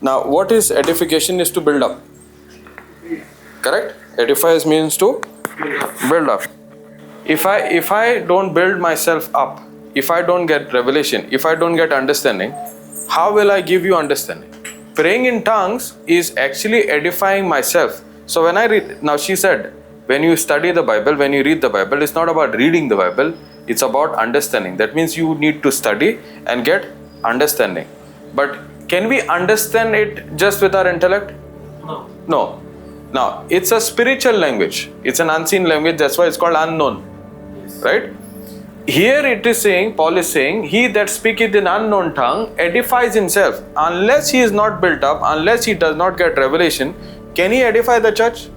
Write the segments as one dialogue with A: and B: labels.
A: Now, what is edification is to build up. Correct? Edify means to build up. If I don't build myself up, if I don't get revelation, if I don't get understanding, how will I give you understanding? Praying in tongues is actually edifying myself. So when I read, now she said, when you study the Bible, when you read the Bible, it's not about reading the Bible, it's about understanding. That means you need to study and get understanding. But can we understand it just with our intellect? No. Now, it's a spiritual language. It's an unseen language. That's why it's called unknown. Right? Here it is saying, Paul is saying, he that speaketh in unknown tongue edifies himself. Unless he is not built up, unless he does not get revelation, can he edify the church?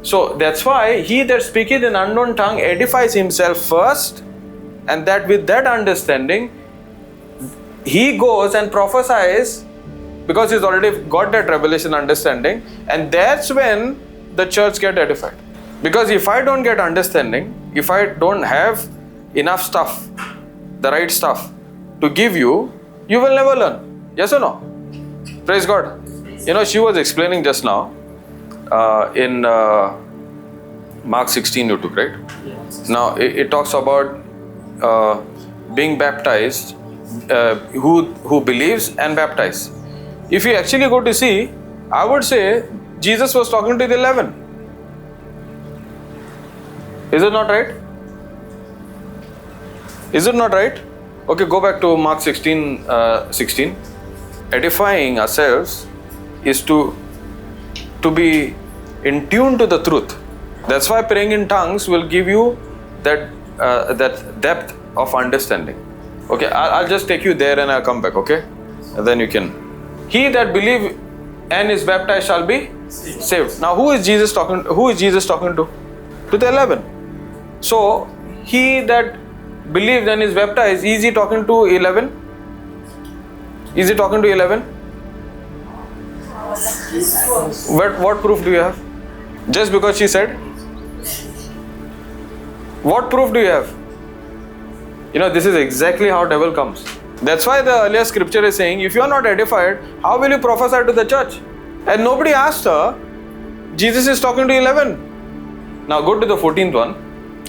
A: So that's why he that speaketh in unknown tongue edifies himself first, and that with that understanding, he goes and prophesies because he's already got that revelation understanding, and that's when the church get edified. Because if I don't get understanding, if I don't have enough stuff, the right stuff to give you, you will never learn. Yes or no? Praise God. You know, she was explaining just now in Mark 16 you took, right? Yes. Now it talks about being baptized, who believes and baptized. If you actually go to see, I would say Jesus was talking to the 11. Is it not right? Is it not right? Okay, go back to Mark 16:16. Edifying ourselves is to be in tune to the truth. That's why praying in tongues will give you that depth of understanding. Okay, I'll just take you there and I'll come back, okay? And then you can. He that believe and is baptized shall be saved. Now, who is Jesus talking to? To the 11. So, he that believes and is baptized, is he talking to 11? Is he talking to 11? What proof do you have? Just because she said? What proof do you have? You know, this is exactly how devil comes. That's why the earlier scripture is saying, if you are not edified, how will you prophesy to the church? And nobody asked her. Jesus is talking to 11. Now go to the 14th one.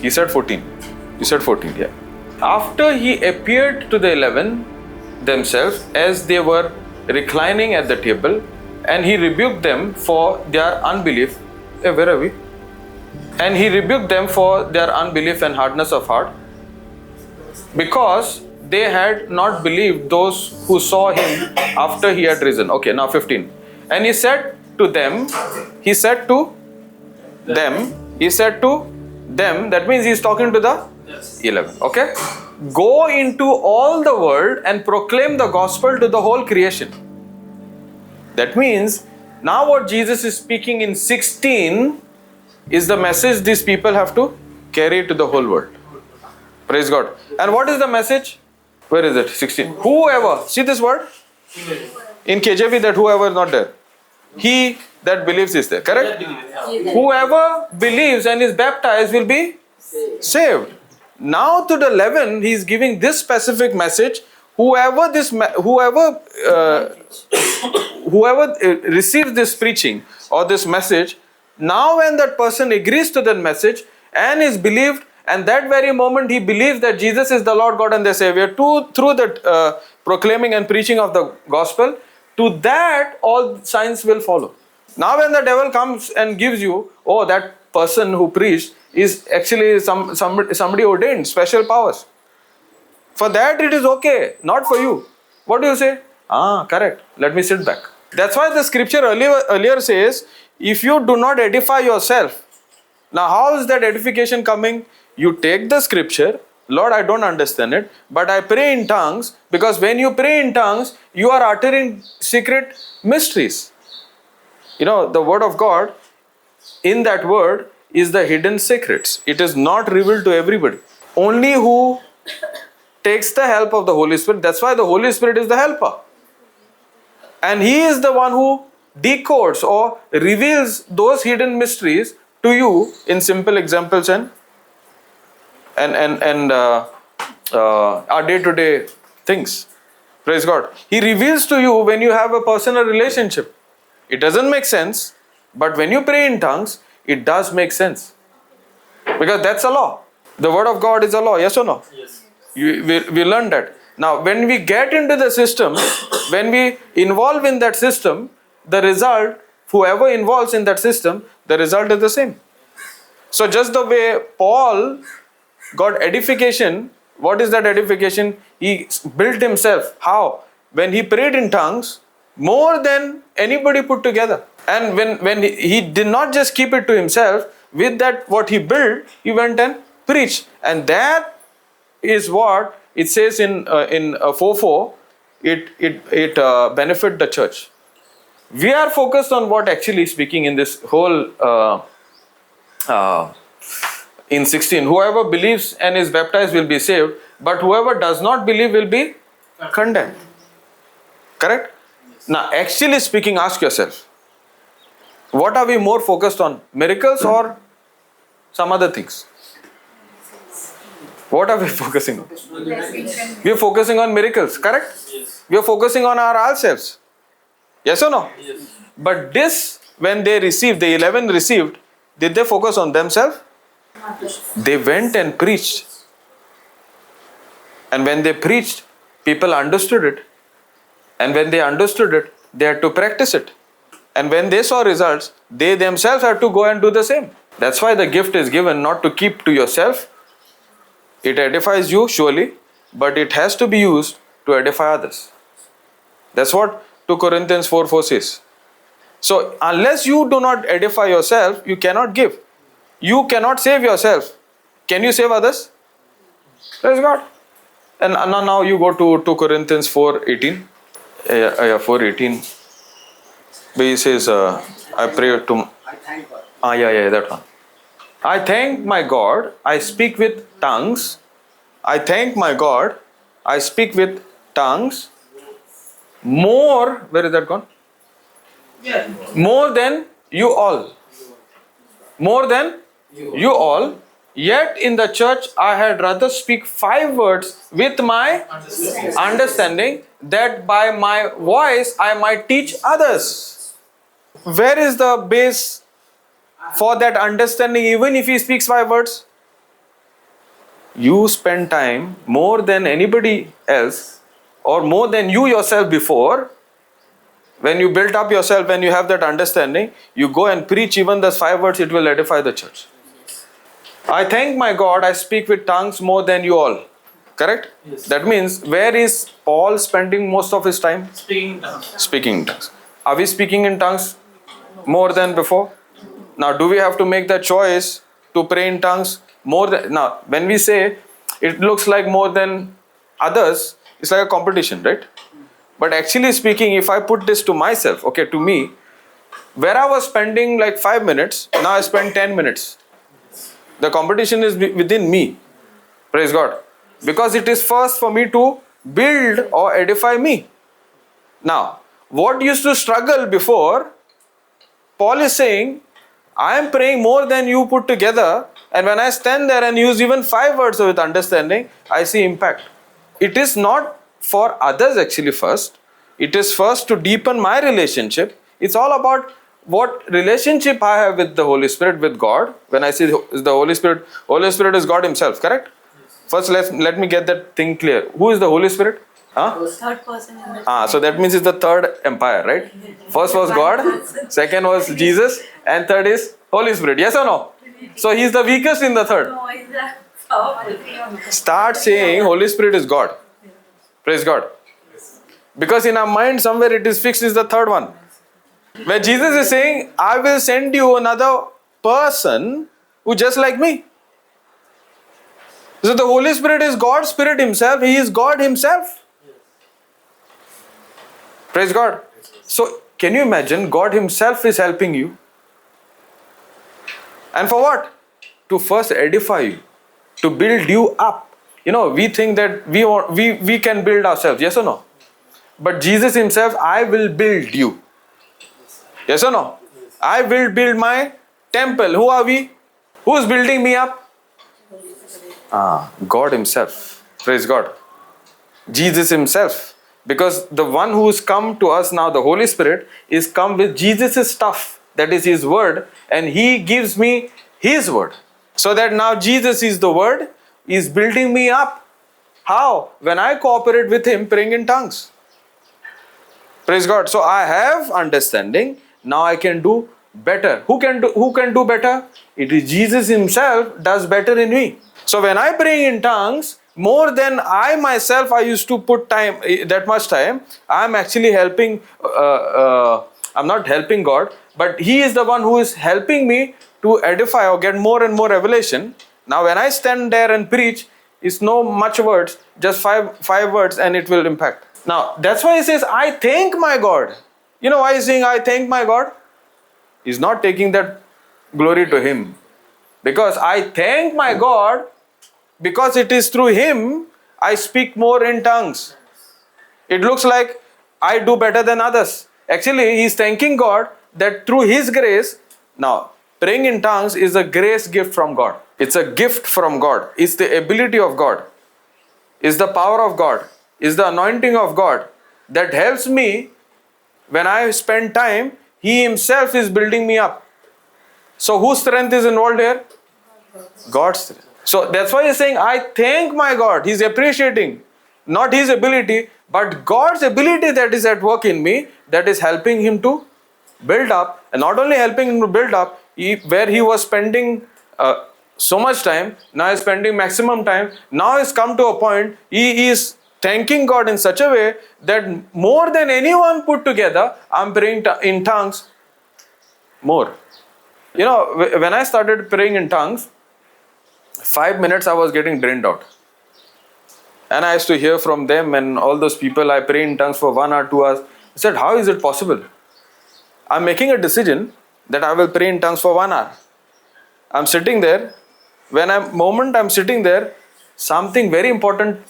A: He said 14. You said 14, yeah. After he appeared to the 11 themselves as they were reclining at the table, and he rebuked them for their unbelief. Where are we? And he rebuked them for their unbelief and hardness of heart, because they had not believed those who saw him after he had risen. Okay, now 15. And he said to them, that means he is talking to the 11. Okay? Go into all the world and proclaim the gospel to the whole creation. That means, now what Jesus is speaking in 16 is the message these people have to carry to the whole world. Praise God. And what is the message? Where is it? 16. Whoever. See this word? In KJV, that whoever is not there. He that believes is there. Correct? Whoever believes and is baptized will be saved. Now to the 11, he is giving this specific message. Whoever receives this preaching or this message, now when that person agrees to that message and is believed, and that very moment he believes that Jesus is the Lord God and the Savior through the proclaiming and preaching of the gospel, to that all signs will follow. Now when the devil comes and gives you, oh, that person who preached is actually somebody ordained, special powers. For that it is okay, not for you. What do you say? Correct. Let me sit back. That's why the scripture earlier says, if you do not edify yourself. Now how is that edification coming? You take the scripture, Lord, I don't understand it, but I pray in tongues, because when you pray in tongues, you are uttering secret mysteries. You know, the word of God, in that word is the hidden secrets. It is not revealed to everybody. Only who takes the help of the Holy Spirit. That's why the Holy Spirit is the helper. And He is the one who decodes or reveals those hidden mysteries to you in simple examples and our day-to-day things. Praise God. He reveals to you when you have a personal relationship. It doesn't make sense, but when you pray in tongues, it does make sense. Because that's a law. The word of God is a law, yes or no?
B: Yes.
A: We learned that. Now, when we get into the system, when we involve in that system, the result, whoever involves in that system, the result is the same. So just the way Paul got edification, what is that edification? He built himself. How? When he prayed in tongues, more than anybody put together. And when he did not just keep it to himself, with that what he built, he went and preached. And that is what it says in 4:4, it benefit the church. We are focused on what actually speaking in this whole in 16. Whoever believes and is baptized will be saved, but whoever does not believe will be condemned. Correct? Yes. Now, actually speaking, ask yourself, what are we more focused on? Miracles or some other things? What are we focusing on? We are focusing on miracles, correct?
B: Yes.
A: We are focusing on ourselves. Yes or no?
B: Yes.
A: But this, when they received, the 11 received, did they focus on themselves? They went and preached. And when they preached, people understood it. And when they understood it, they had to practice it. And when they saw results, they themselves had to go and do the same. That's why the gift is given not to keep to yourself. It edifies you, surely, but it has to be used to edify others. That's what 2 Corinthians 4:4 says. So, unless you do not edify yourself, you cannot give. You cannot save yourself. Can you save others? Praise God. And now you go to 2 Corinthians 4:18. 4:18. Where he says, I pray to...
C: I thank God.
A: That one. I thank my God, I speak with tongues. I thank my God, I speak with tongues more... Where is that gone?
B: Yeah.
A: More than you all. More than you all. Yet in the church I had rather speak 5 words with my understanding, that by my voice I might teach others. Where is the base for that understanding, even if he speaks 5 words? You spend time more than anybody else, or more than you yourself before. When you build up yourself, when you have that understanding, you go and preach even those 5 words, it will edify the church. I thank my God, I speak with tongues more than you all. Correct?
B: Yes.
A: That means, where is Paul spending most of his time?
B: Speaking in tongues.
A: Speaking in tongues. Are we speaking in tongues more than before? Now, do we have to make the choice to pray in tongues more than... Now, when we say it looks like more than others, it's like a competition, right? But actually speaking, if I put this to myself, okay, to me, where I was spending like 5 minutes, now I spend 10 minutes. The competition is within me. Praise God. Because it is first for me to build or edify me. Now, what used to struggle before, Paul is saying, I am praying more than you put together, and when I stand there and use even 5 words with understanding, I see impact. It is not for others actually first. It is first to deepen my relationship. It's all about what relationship I have with the Holy Spirit, with God. When I say the Holy Spirit is God Himself, correct? First, let me get that thing clear. Who is the Holy Spirit?
D: Third person in the
A: So that means it's the third empire, right? First was God, second was Jesus, and third is Holy Spirit. Yes or no? So He is the weakest in the third.
D: No, is that powerful?
A: Start saying Holy Spirit is God. Praise God. Because in our mind somewhere it is fixed is the third one. Where Jesus is saying, I will send you another person who just like me. So the Holy Spirit is God's Spirit Himself. He is God Himself. Praise God. So can you imagine God Himself is helping you? And for what? To first edify you. To build you up. You know, we think that we can build ourselves. Yes or no? But Jesus Himself, I will build you. Yes or no? I will build my temple. Who are we? Who is building me up? God Himself. Praise God. Jesus Himself Because the one who is come to us now, the Holy Spirit, is come with Jesus' stuff, that is His word, and He gives me His word. So that now Jesus is the word, is building me up. How? When I cooperate with Him, praying in tongues. Praise God. So I have understanding. Now I can do better. Who can do better? It is Jesus Himself does better in me. So when I pray in tongues, more than I myself, I used to put time, that much time, I'm actually helping, I'm not helping God, but He is the one who is helping me to edify or get more and more revelation. Now when I stand there and preach, it's no much words, just five words, and it will impact. Now that's why He says, I thank my God. You know why He's saying, I thank my God? He's not taking that glory to Him. Because I thank my God, because it is through Him I speak more in tongues. It looks like I do better than others. Actually, He's thanking God that through His grace, now praying in tongues is a grace gift from God. It's a gift from God. It's the ability of God. It's the power of God. It's the anointing of God that helps me when I spend time. He Himself is building me up. So whose strength is involved here? God's strength. So that's why He's saying, I thank my God. He's appreciating not His ability, but God's ability that is at work in me, that is helping Him to build up. And not only helping Him to build up, where He was spending so much time, now He's spending maximum time. Now He's come to a point, He is thanking God in such a way that more than anyone put together, I'm praying in tongues more. You know, when I started praying in tongues, 5 minutes I was getting drained out. And I used to hear from them and all those people, I pray in tongues for 1 hour, 2 hours. I said, how is it possible? I'm making a decision that I will pray in tongues for 1 hour. I'm sitting there. Moment I'm sitting there, something very important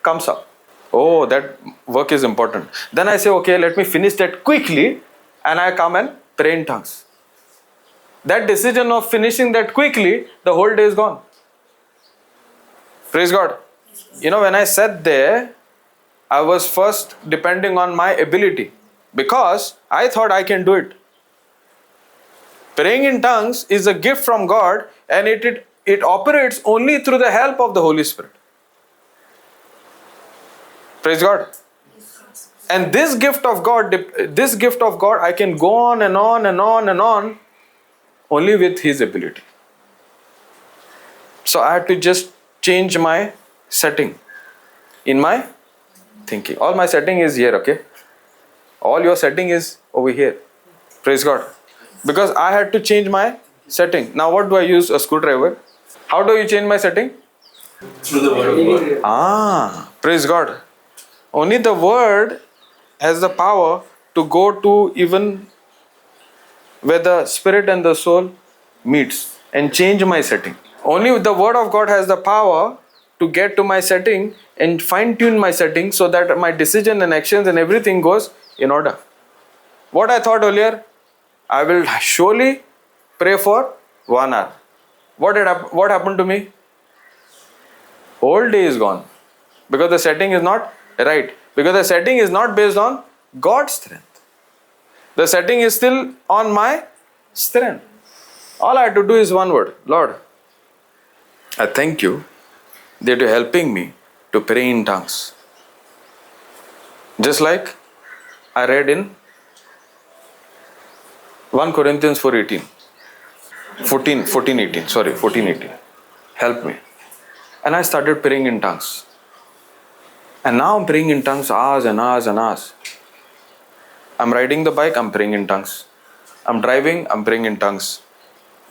A: comes up. Oh, that work is important. Then I say, okay, let me finish that quickly, and I come and pray in tongues. That decision of finishing that quickly, the whole day is gone. Praise God. You know, when I sat there, I was first depending on my ability, because I thought I can do it. Praying in tongues is a gift from God, and it operates only through the help of the Holy Spirit. Praise God. And this gift of God, I can go on and on and on and on only with His ability. So I had to just change my setting in my thinking. All my setting is here, okay? All your setting is over here. Praise God. Because I had to change my setting. Now what do I use? A screwdriver. How do you change my setting?
B: Through the word of God.
A: Praise God. Only the word has the power to go to even where the spirit and the soul meets and change my setting. Only the word of God has the power to get to my setting and fine tune my setting so that my decision and actions and everything goes in order. What I thought earlier, I will surely pray for 1 hour. What happened to me? Whole day is gone. Because the setting is not right. Because the setting is not based on God's strength. The setting is still on my strength. All I have to do is one word. Lord, I thank you that you're helping me to pray in tongues. Just like I read in 1 Corinthians 4:18. 14:18. Help me. And I started praying in tongues. And now I'm praying in tongues hours and hours and hours. I'm riding the bike, I'm praying in tongues. I'm driving, I'm praying in tongues.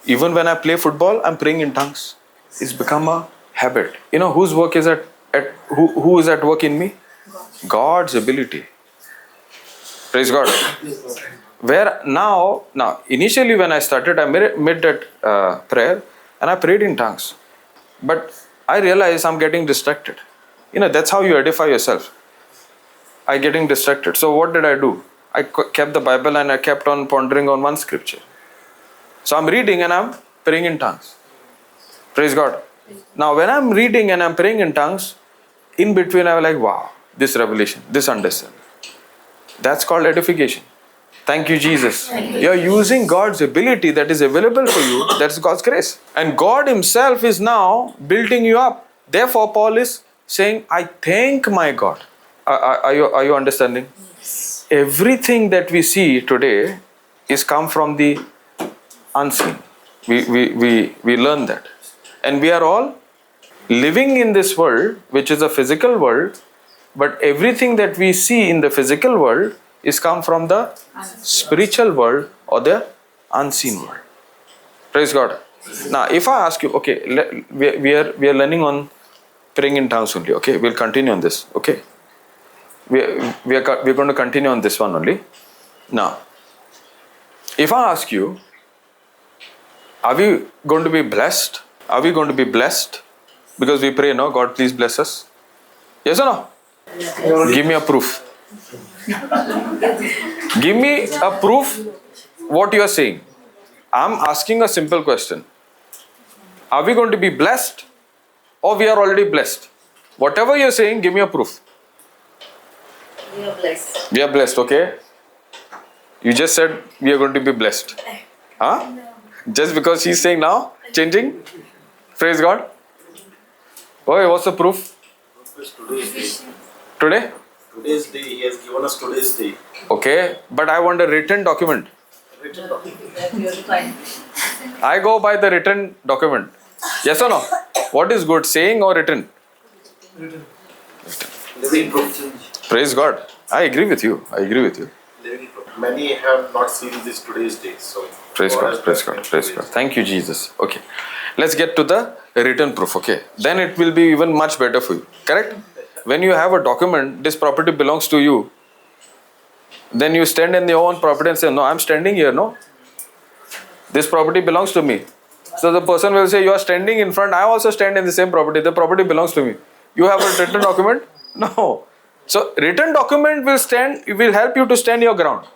A: Even when I play football, I'm praying in tongues. It's become a habit. You know whose work is who is at work in me? God's ability. Praise God. Where now initially when I started, I made that prayer and I prayed in tongues. But I realized I'm getting distracted. You know, that's how you edify yourself. I'm getting distracted. So what did I do? I kept the Bible and I kept on pondering on one scripture. So I'm reading and I'm praying in tongues. Praise God. Now when I'm reading and I'm praying in tongues, in between I was like, wow, this revelation, this understanding. That's called edification. Thank you, Jesus. You're using God's ability that is available for you. That's God's grace. And God Himself is now building you up. Therefore, Paul is saying, I thank my God. Are you understanding? Everything that we see today is come from the unseen. We learn that. And we are all living in this world, which is a physical world, but everything that we see in the physical world is come from the spiritual world or the unseen world. Praise God. Now, if I ask you, okay, we are learning on praying in tongues only. Okay, we'll continue on this. Okay, we're going to continue on this one only. Now, if I ask you, are we going to be blessed? Are we going to be blessed? Because we pray, no, God, please bless us. Yes or no? Give me a proof. Give me a proof what you are saying. I'm asking a simple question. Are we going to be blessed or we are already blessed? Whatever you're saying, give me a proof.
D: We are blessed.
A: We are blessed, okay? You just said we are going to be blessed. Huh? Just because she's saying now, changing? Praise God. Oh, what's the proof? Today?
B: Today's day, He has given us today's day.
A: Okay, but I want a written document.
B: Written document.
A: I go by the written document. Yes or no? What is good, saying or written?
B: Living proof.
A: Praise God. I agree with you.
B: Living proof. Many have not seen this today's day. So
A: Praise God. Praise God. Praise God. Thank you, Jesus. Okay. Let's get to the written proof. Okay. Then it will be even much better for you. Correct? When you have a document, this property belongs to you. Then you stand in your own property and say, no, I'm standing here, no? This property belongs to me. So the person will say, you are standing in front, I also stand in the same property. The property belongs to me. You have a written document? No. So written document will help you to stand your ground.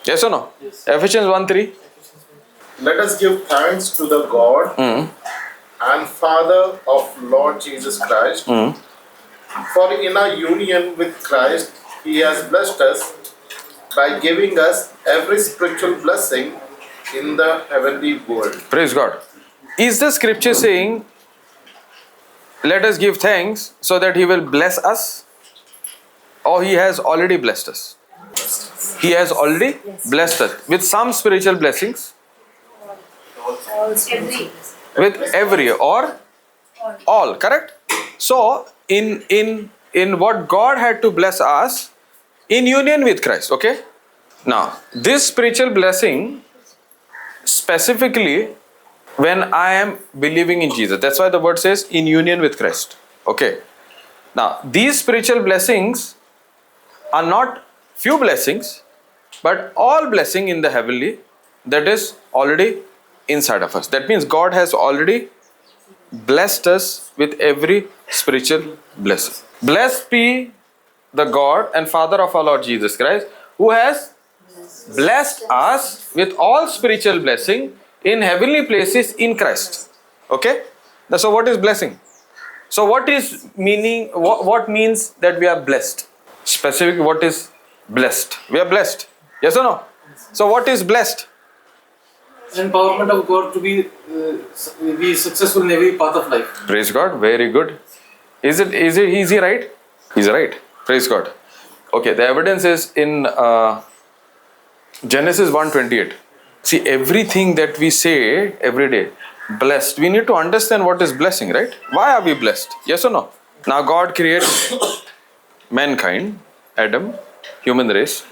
A: Yes or no? Yes. Ephesians 1:3.
B: Let us give thanks to the God and Father of Lord Jesus Christ. For in our union with Christ, He has blessed us by giving us every spiritual blessing in the heavenly world.
A: Praise God. Is the scripture saying, let us give thanks so that He will bless us? Or He has already blessed us? He has already blessed us with some spiritual blessings. With every or all, correct? So, in what God had to bless us, in union with Christ, okay? Now, this spiritual blessing, specifically when I am believing in Jesus. That's why the word says, in union with Christ. Okay. Now, these spiritual blessings are not few blessings, but all blessing in the heavenly that is already inside of us. That means God has already blessed us with every spiritual blessing. Blessed be the God and Father of our Lord Jesus Christ, who has blessed us with all spiritual blessing in heavenly places in Christ. Okay? So what is blessing? So what is meaning, what means that we are blessed? Specific, what is blessed? We are blessed. Yes or no? So what is blessed?
C: Empowerment of God to be successful in every path of life.
A: Praise God. Very good. Is he right? He's right. Praise God. Okay, the evidence is in Genesis 1:28. See, everything that we say every day, blessed, we need to understand what is blessing, right? Why are we blessed? Yes or no? Now God creates mankind, Adam, human race,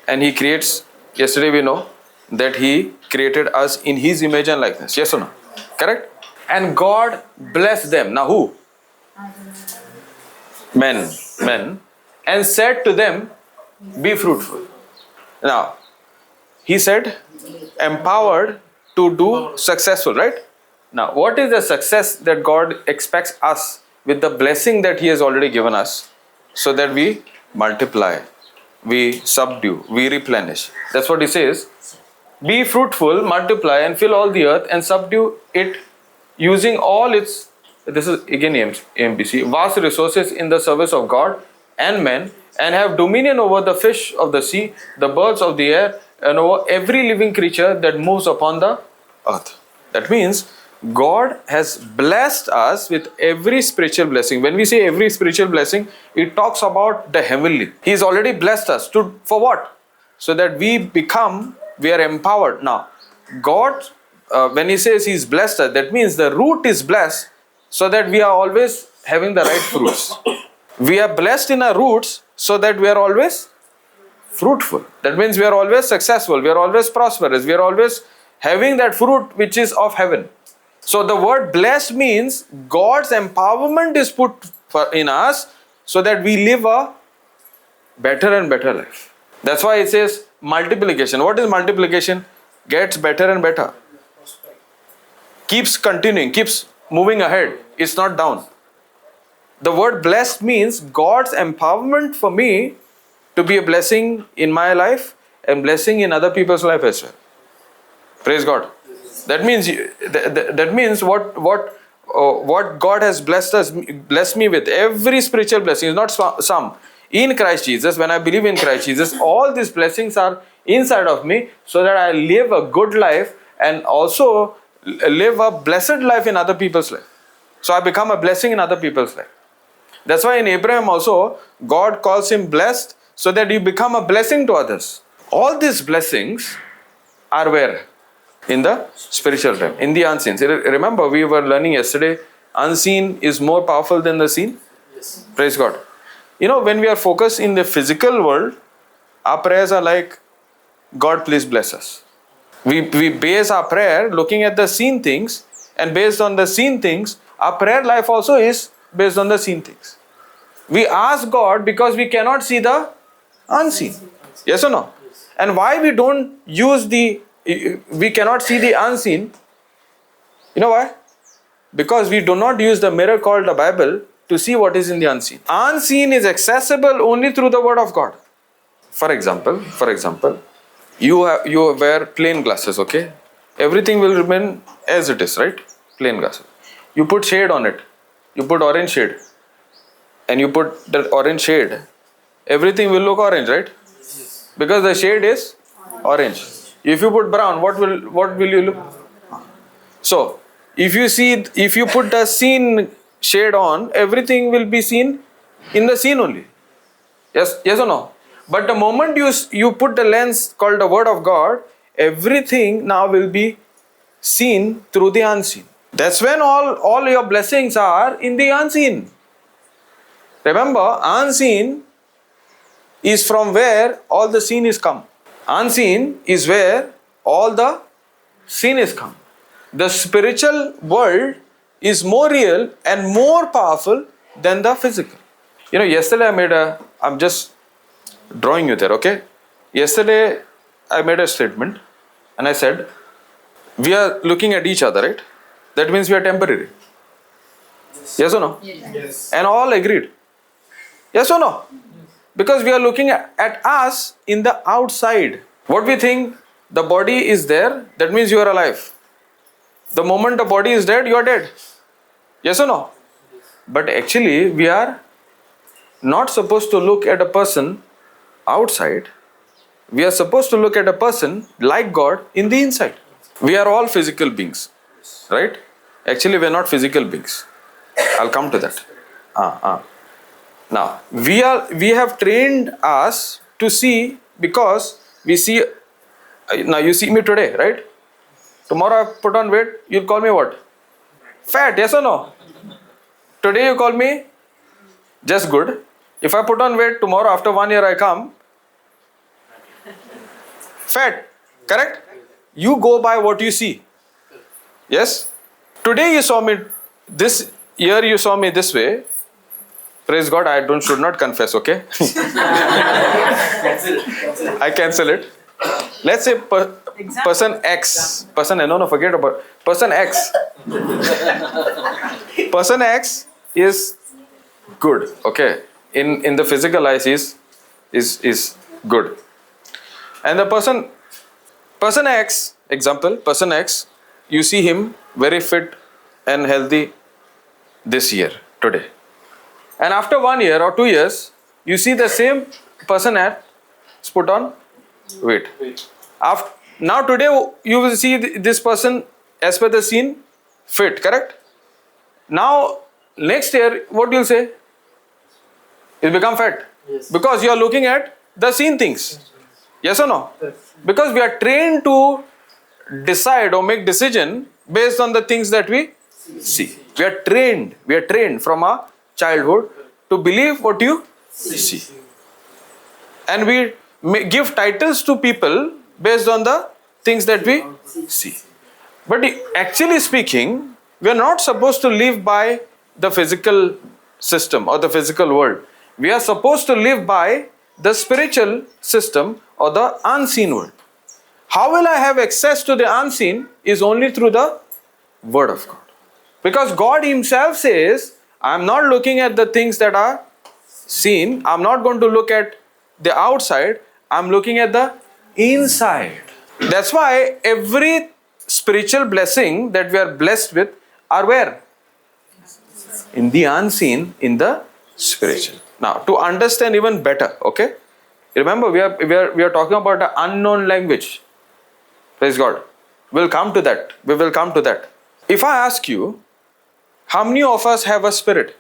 A: and He creates, yesterday we know that He created us in His image and likeness. Yes or no? Correct? And God blessed them. Now who? Men. And said to them, be fruitful. Now, He said, empowered to do successful, right? Now, what is the success that God expects us with the blessing that He has already given us, so that we multiply, we subdue, we replenish. That's what He says. Be fruitful, multiply and fill all the earth and subdue it, using all its this is again AMPC, vast resources in the service of God and men, and have dominion over the fish of the sea, the birds of the air, and over every living creature that moves upon the earth. That means God has blessed us with every spiritual blessing. When we say every spiritual blessing, it talks about the heavenly. He has already blessed us for what? So that we are empowered. Now, God, when He says He's blessed us, that means the root is blessed so that we are always having the right fruits. We are blessed in our roots so that we are always fruitful. That means we are always successful, we are always prosperous, we are always having that fruit which is of heaven. So the word blessed means God's empowerment is put in us so that we live a better and better life. That's why it says multiplication. What is multiplication? Gets better and better. Keeps continuing, keeps moving ahead. It's not down. The word blessed means God's empowerment for me to be a blessing in my life and blessing in other people's life as well. Praise God. That means what God has blessed me with, every spiritual blessing is not some. In Christ Jesus, when I believe in Christ Jesus, all these blessings are inside of me so that I live a good life and also live a blessed life in other people's life. So I become a blessing in other people's life. That's why in Abraham also, God calls him blessed so that you become a blessing to others. All these blessings are where? In the spiritual realm, in the unseen. Remember, we were learning yesterday, unseen is more powerful than the seen.
C: Yes.
A: Praise God. You know, when we are focused in the physical world, our prayers are like, God, please bless us. We base our prayer looking at the seen things, and based on the seen things, our prayer life also is based on the seen things. We ask God because we cannot see the unseen. Yes or no? And why we don't use we cannot see the unseen? You know why? Because we do not use the mirror called the Bible to see what is in the unseen. Unseen is accessible only through the Word of God. For example, you wear plain glasses, okay? Everything will remain as it is, right? Plain glasses. You put shade on it. You put orange shade. And you put that orange shade. Everything will look orange, right? Because the shade is orange. If you put brown, what will you look? So, if you put the seen shade on, everything will be seen in the seen only. Yes or no? But the moment you put the lens called the Word of God, everything now will be seen through the unseen. That's when all your blessings are in the unseen. Remember, unseen is from where all the seen is come. Unseen is where all the seen is come. The spiritual world is more real and more powerful than the physical. You know, yesterday I'm just drawing you there, okay? Yesterday I made a statement and I said, we are looking at each other, right? That means we are temporary. Yes or no?
C: Yes.
A: And all agreed. Yes or no? Because we are looking at us in the outside. What we think, the body is there, that means you are alive. The moment the body is dead, you are dead. Yes or no? But actually, we are not supposed to look at a person outside. We are supposed to look at a person like God in the inside. We are all physical beings, right? Actually, we are not physical beings. I'll come to that. Now, we have trained us to see, because we see. Now you see me today, right? Tomorrow I put on weight, you'll call me what? Fat, yes or no? Today you call me just good. If I put on weight, tomorrow after 1 year I come fat, correct? You go by what you see. Yes? Today you saw me this year, you saw me this way. Praise God, I should not confess, okay? I cancel it. Let's say person X. Forget about person X. Person X is good, okay? In the physical eyes is good. And the person X, example, person X, you see him very fit and healthy, this year, today. And after 1 year or 2 years, you see the same person has put on weight. Now today you will see this person as per the scene fit, correct? Now next year what you'll say? He'll become fat.
C: Yes.
A: Because you are looking at the seen things. Yes or no?
C: Yes.
A: Because we are trained to decide or make decision based on the things that we see. We are trained from our childhood to believe what you see. And we give titles to people based on the things that we see. But actually speaking, we are not supposed to live by the physical system or the physical world. We are supposed to live by the spiritual system or the unseen world. How will I have access to the unseen is only through the Word of God. Because God Himself says, I am not looking at the things that are seen. I am not going to look at the outside. I am looking at the inside. That's why every spiritual blessing that we are blessed with are where? In the unseen, in the spiritual. Now, to understand even better, okay? Remember, we are talking about an unknown language. Praise God. We'll come to that. We will come to that. If I ask you, how many of us have a spirit?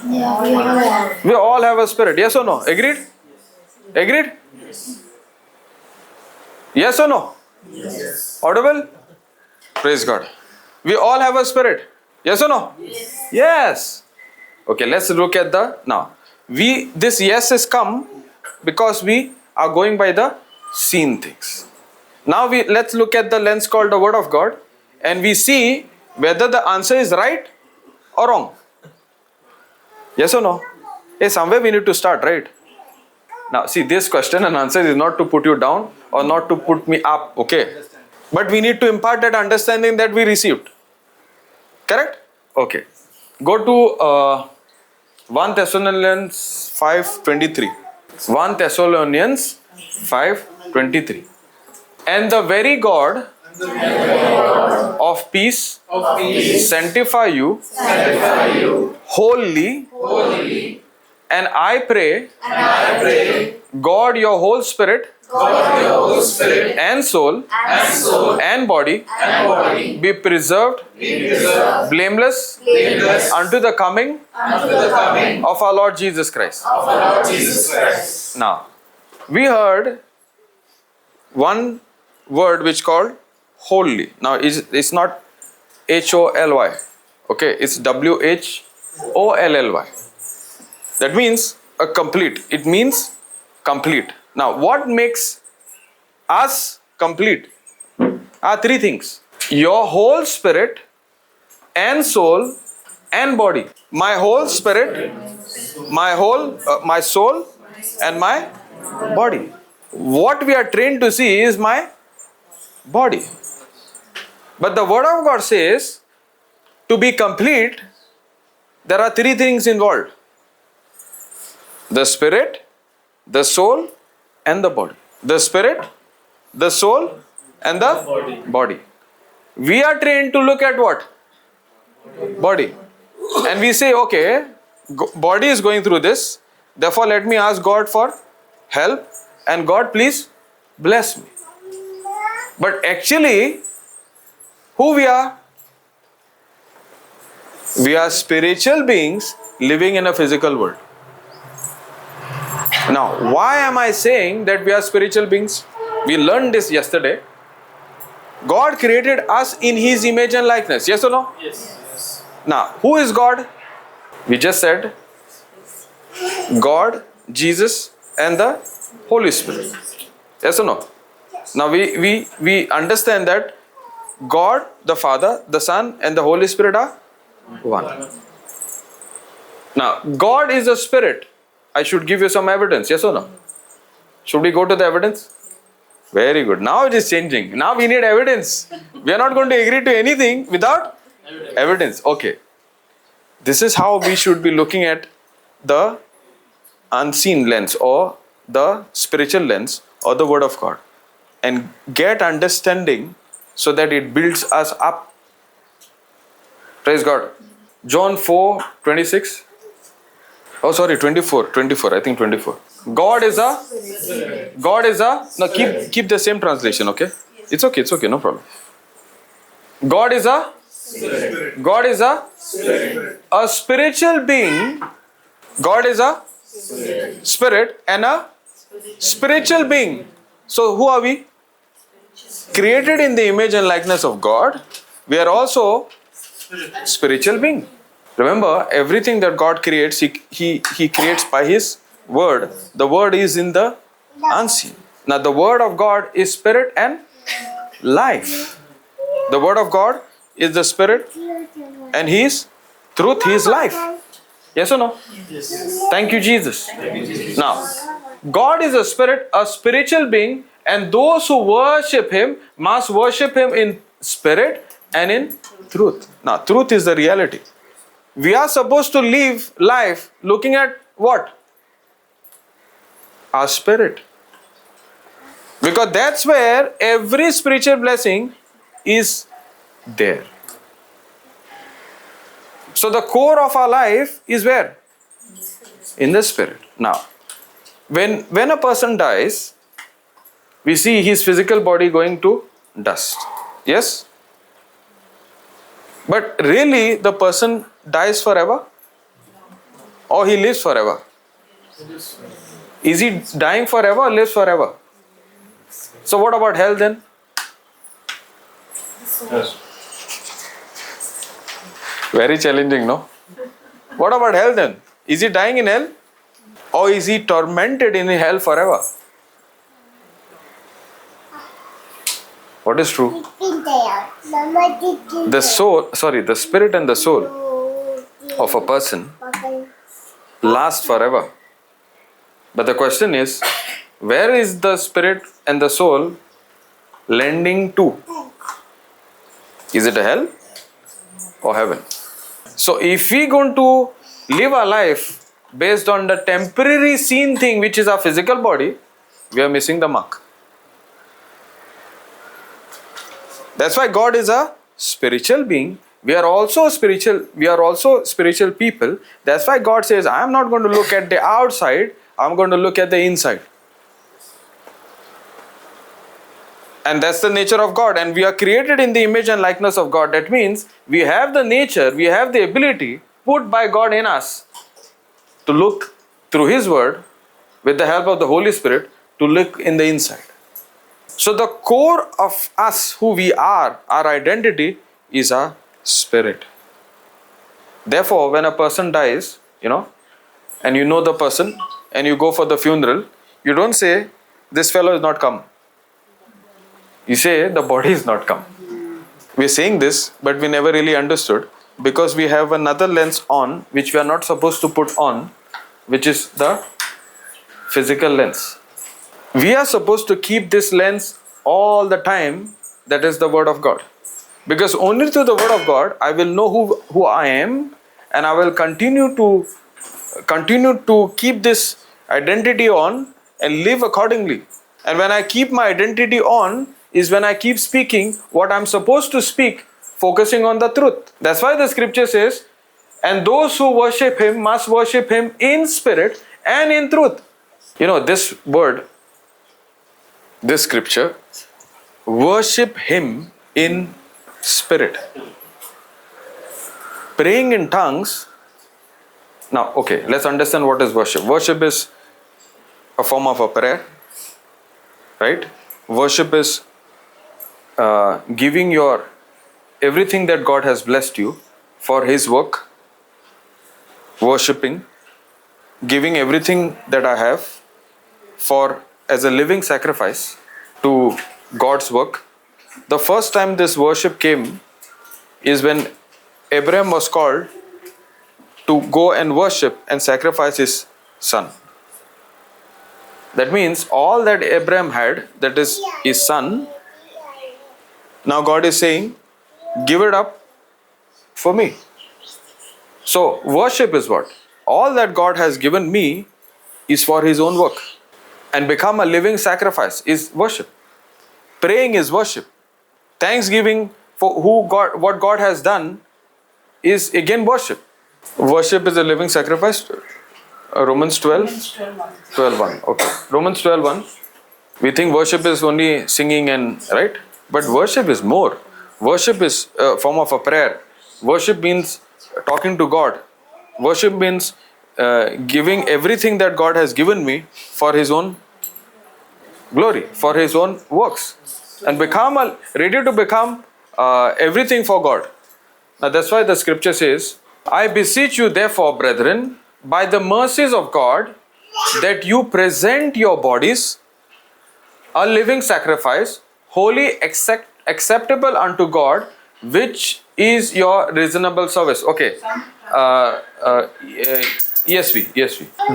A: We all have a spirit. Yes or no? Agreed? Agreed? Yes or no?
B: Yes.
A: Audible? Praise God. We all have a spirit. Yes or no? Yes. Okay, let's look at the now. This yes is come because we are going by the seen things. Now let's look at the lens called the Word of God, and we see whether the answer is right or wrong. Yes or no? Hey, somewhere we need to start, right? Now, see, this question and answer is not to put you down or not to put me up, okay? But we need to impart that understanding that we received. Correct? Okay. Go to 1 Thessalonians 5:23. 1 Thessalonians 5:23. And the very God of peace sanctify you wholly, and I pray God your whole spirit and soul and body be preserved blameless unto the coming of our Lord Jesus Christ. Now, we heard one word which called holy. Now, it's not H-O-L-Y. Okay, it's W-H-O-L-L-Y. That means a complete. It means complete. Now, what makes us complete are three things. Your whole spirit and soul and body. My whole spirit, my soul and my body. What we are trained to see is my body. But the Word of God says, to be complete, there are three things involved. The spirit, the soul and the body. The spirit, the soul and the body. We are trained to look at what? Body. And we say, okay, body is going through this. Therefore, let me ask God for help. And God, please bless me. But actually, who we are? We are spiritual beings living in a physical world. Now, why am I saying that we are spiritual beings? We learned this yesterday. God created us in His image and likeness. Yes or no?
C: Yes.
A: Now, who is God? We just said God, Jesus and the Holy Spirit. Yes or no? Now, we understand that God, the Father, the Son and the Holy Spirit are one. Now, God is a spirit. I should give you some evidence. Yes or no? Should we go to the evidence? Very good. Now it is changing. Now we need evidence. We are not going to agree to anything without evidence. Okay. This is how we should be looking at the unseen lens or the spiritual lens or the Word of God, and get understanding so that it builds us up Praise God. John 4:26. Oh, sorry, 24. 24. I think 24. God is a. No, keep the same translation, okay? It's okay, no problem. God is a. God is a spiritual being. God is a spirit and a spiritual being. So who are we? Created in the image and likeness of God. We are also spiritual being. Remember, everything that God creates, He creates by His word. The word is in the unseen. Now the word of God is spirit and life. The word of God is the spirit and His truth, His life. Yes or no?
C: Yes.
A: Thank you, Jesus. Now, God is a spirit, a spiritual being, and those who worship Him must worship Him in spirit and in truth. Now, truth is the reality. We are supposed to live life looking at what? Our spirit. Because that's where every spiritual blessing is there. So the core of our life is where? In the spirit. Now, when a person dies, we see his physical body going to dust. Yes? But really the person dies forever? Or he lives forever? Is he dying forever or lives forever? So what about hell then?
C: Yes.
A: Very challenging, no? What about hell then? Is he dying in hell? Or is he tormented in hell forever? What is true? The spirit and the soul of a person last forever. But the question is, where is the spirit and the soul lending to? Is it a hell or heaven? So if we going to live our life based on the temporary seen thing which is our physical body, we are missing the mark. That's why God is a spiritual being. We are also spiritual people. That's why God says, I am not going to look at the outside, I am going to look at the inside. And that's the nature of God. And we are created in the image and likeness of God. That means we have the nature, we have the ability put by God in us to look through His word with the help of the Holy Spirit to look in the inside. So the core of us, who we are, our identity is our spirit. Therefore, when a person dies, and you know the person and you go for the funeral, you don't say, this fellow is not come. You say, the body is not come. We are saying this, but we never really understood because we have another lens on which we are not supposed to put on, which is the physical lens. We are supposed to keep this lens all the time, that is the Word of God. Because only through the Word of God, I will know who I am, and I will continue to keep this identity on and live accordingly. And when I keep my identity on, is when I keep speaking what I'm supposed to speak, focusing on the truth. That's why the scripture says, and those who worship Him must worship Him in spirit and in truth. This word, this scripture, worship Him in spirit. Praying in tongues. Now, okay, let's understand what is worship. Worship is a form of a prayer, right? Worship is giving your everything that God has blessed you for His work. Worshipping, giving everything that I have as a living sacrifice to God's work. The first time this worship came is when Abraham was called to go and worship and sacrifice his son. That means all that Abraham had, that is his son, now God is saying, give it up for me. So worship is what? All that God has given me is for His own work. And become a living sacrifice is worship. Praying is worship. Thanksgiving for what God has done is again worship. Worship is a living sacrifice. Romans 12, 12:1. Okay. Romans 12:1. We think worship is only singing and right, but worship is more. Worship is a form of a prayer. Worship means talking to God. Worship means giving everything that God has given me for His own glory, for His own works, and ready to become everything for God. Now that's why the scripture says, I beseech you therefore, brethren, by the mercies of God, that you present your bodies a living sacrifice, holy, acceptable unto God, which is your reasonable service. Okay. Yes, we.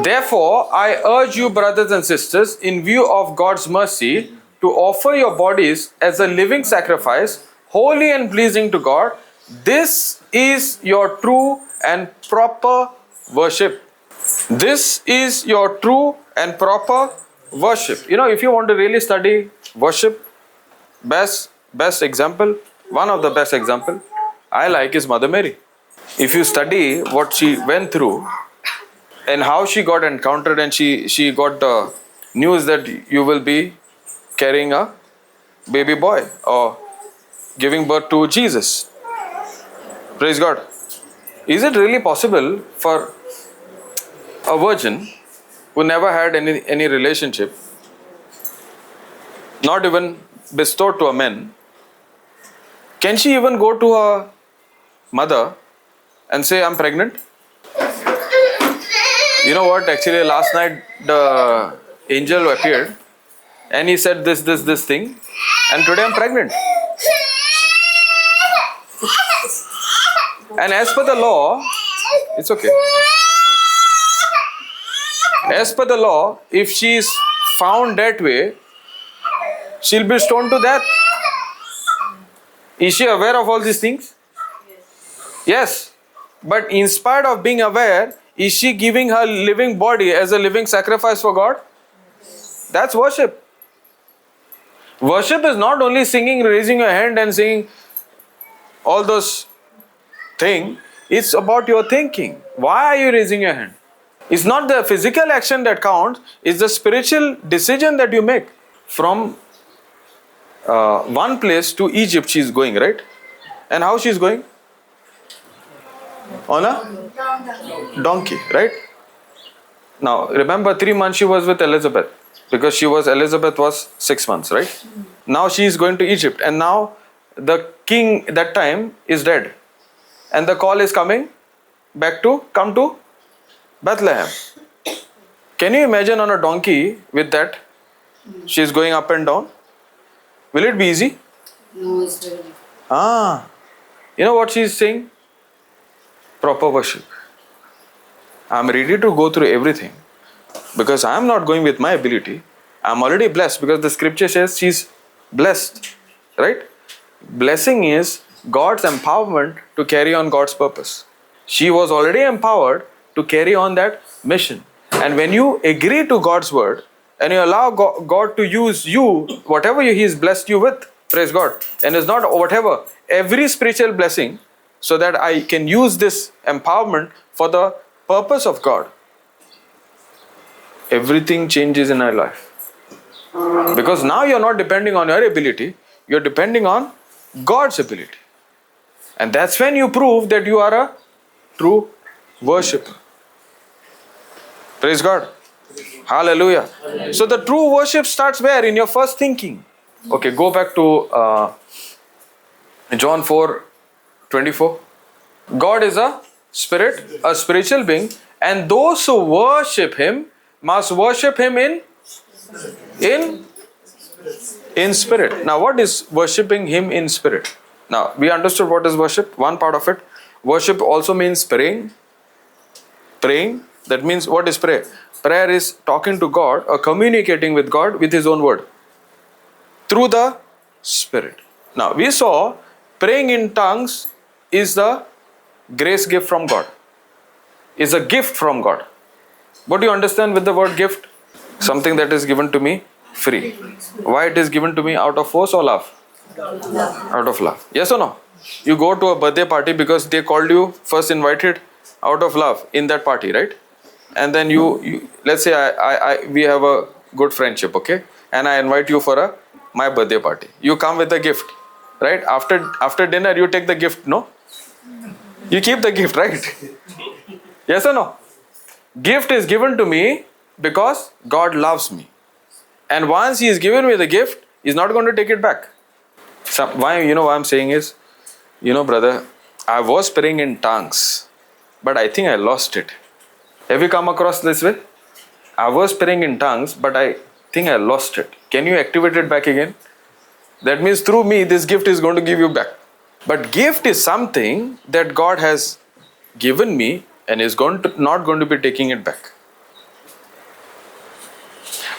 A: Therefore, I urge you, brothers and sisters, in view of God's mercy, to offer your bodies as a living sacrifice, holy and pleasing to God. This is your true and proper worship. This is your true and proper worship. You know, if you want to really study worship, best example, one of the best example I like is Mother Mary. If you study what she went through and how she got encountered, and she got the news that you will be carrying a baby boy or giving birth to Jesus. Praise God. Is it really possible for a virgin who never had any relationship, not even bestowed to a man, can she even go to her mother and say, I'm pregnant? You know what? Actually, last night the angel appeared and he said this thing, and today I'm pregnant. And as per the law, it's okay. As per the law, if she is found that way, she'll be stoned to death. Is she aware of all these things? Yes. But in spite of being aware, is she giving her living body as a living sacrifice for God? That's worship. Worship is not only singing, raising your hand and saying all those things. It's about your thinking. Why are you raising your hand? It's not the physical action that counts. It's the spiritual decision that you make. From one place to Egypt she is going, right? And how she is going? On a donkey, right? Now remember, 3 months she was with Elizabeth, because Elizabeth was 6 months, right? Now she is going to Egypt, and now the king that time is dead, and the call is coming back to come to Bethlehem. Can you imagine on a donkey with that? She is going up and down. Will it be easy?
D: No, it's very difficult.
A: You know what she is saying? Proper worship. I am ready to go through everything because I am not going with my ability. I am already blessed, because the scripture says she is blessed, right? Blessing is God's empowerment to carry on God's purpose. She was already empowered to carry on that mission. And when you agree to God's word and you allow God to use you, whatever He has blessed you with, praise God. And it's not whatever, every spiritual blessing, so that I can use this empowerment for the purpose of God. Everything changes in our life. Because now you're not depending on your ability, you're depending on God's ability. And that's when you prove that you are a true worshipper. Praise God. Hallelujah. So the true worship starts where? In your first thinking. Okay, go back to John 4:24. God is a spirit, a spiritual being, and those who worship Him must worship Him in spirit. Now, what is worshipping Him in spirit? Now, we understood what is worship, one part of it. Worship also means praying. Praying, that means what is prayer? Prayer is talking to God or communicating with God with His own word through the Spirit. Now, we saw praying in tongues is the grace gift from God. Is a gift from God. What do you understand with the word gift? Something that is given to me free. Why it is given to me? Out of force or love? Out of love. Yes or no? You go to a birthday party because they called you, first invited out of love in that party, right? And then you let's say we have a good friendship, okay? And I invite you for my birthday party. You come with a gift, right? After dinner, you take the gift, no? You keep the gift, right? Yes or no? Gift is given to me because God loves me. And once He has given me the gift, He's not going to take it back. Why I'm saying is, brother, I was praying in tongues, but I think I lost it. Have you come across this way? I was praying in tongues, but I think I lost it. Can you activate it back again? That means through me, this gift is going to give you back. But gift is something that God has given me and is not going to be taking it back.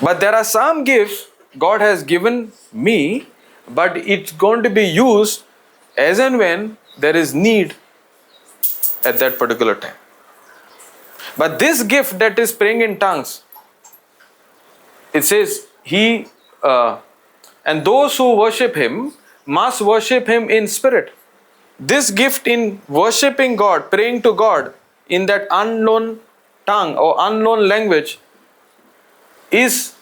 A: But there are some gifts God has given me, but it's going to be used as and when there is need at that particular time. But this gift that is praying in tongues, it says and those who worship Him must worship Him in spirit. This gift in worshipping God, praying to God in that unknown tongue or unknown language is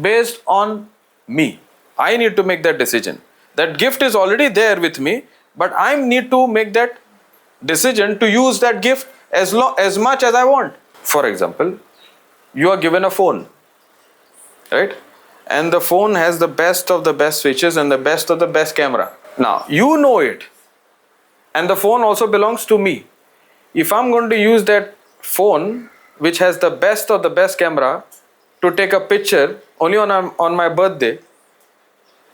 A: based on me. I need to make that decision. That gift is already there with me, but I need to make that decision to use that gift as much as I want. For example, you are given a phone, right? And the phone has the best of the best features and the best of the best camera. Now, you know it. And the phone also belongs to me. If I'm going to use that phone, which has the best of the best camera, to take a picture only on my birthday,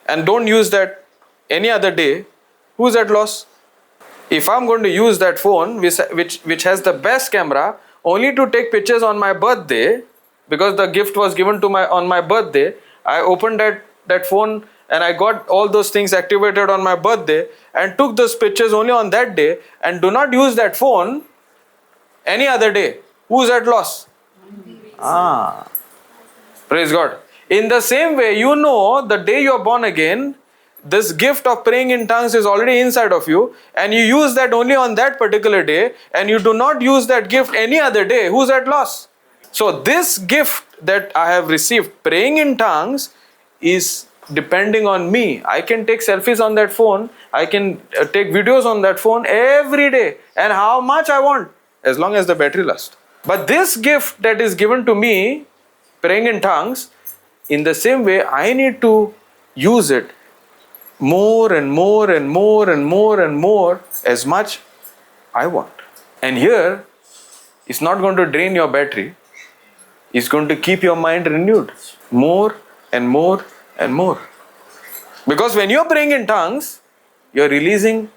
A: and don't use that any other day, who's at loss? If I'm going to use that phone, which has the best camera, only to take pictures on my birthday, because the gift was given to on my birthday, I opened that phone and I got all those things activated on my birthday and took those pictures only on that day and do not use that phone any other day. Who's at loss? Praise God. In the same way, the day you are born again, this gift of praying in tongues is already inside of you, and you use that only on that particular day, and you do not use that gift any other day. Who's at loss? So this gift that I have received, praying in tongues, is depending on me. I can take selfies on that phone. I can take videos on that phone every day, and how much I want, as long as the battery lasts. But this gift that is given to me, praying in tongues, in the same way, I need to use it more and more and more and more and more, as much I want. And here, it's not going to drain your battery. It's going to keep your mind renewed more and more and more. Because when you're praying in tongues, you're releasing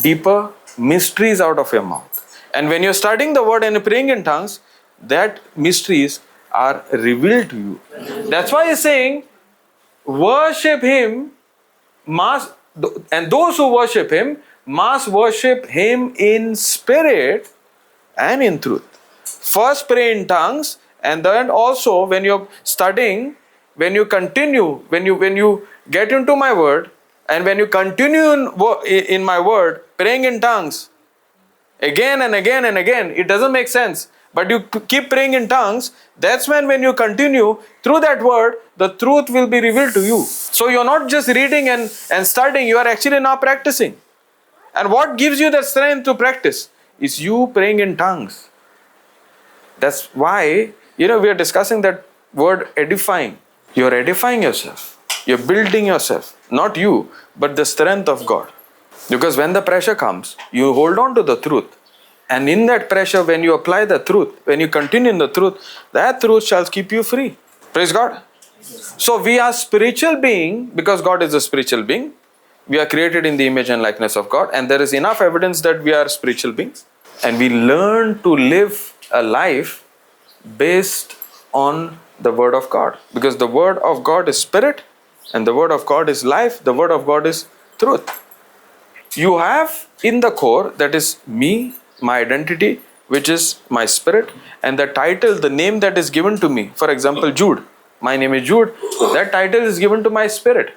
A: deeper mysteries out of your mouth. And when you're studying the word and praying in tongues, that mysteries are revealed to you. That's why he's saying, worship Him, and those who worship Him must worship Him in spirit and in truth. First pray in tongues, and then also when you're studying, when you continue, when you get into my word, and when you continue in my word, praying in tongues, again and again and again, it doesn't make sense. But you keep praying in tongues, that's when you continue through that word, the truth will be revealed to you. So you're not just reading and studying, you are actually now practicing. And what gives you the strength to practice is you praying in tongues. That's why, we are discussing that word edifying. You're edifying yourself. You're building yourself. Not you, but the strength of God. Because when the pressure comes, you hold on to the truth. And in that pressure, when you apply the truth, when you continue in the truth, that truth shall keep you free. Praise God. So we are spiritual being, because God is a spiritual being. We are created in the image and likeness of God. And there is enough evidence that we are spiritual beings. And we learn to live a life based on the Word of God. Because the Word of God is spirit, and the Word of God is life. The Word of God is truth. You have in the core, that is me, my identity, which is my spirit, and the title, the name that is given to me. For example, Jude. My name is Jude. That title is given to my spirit.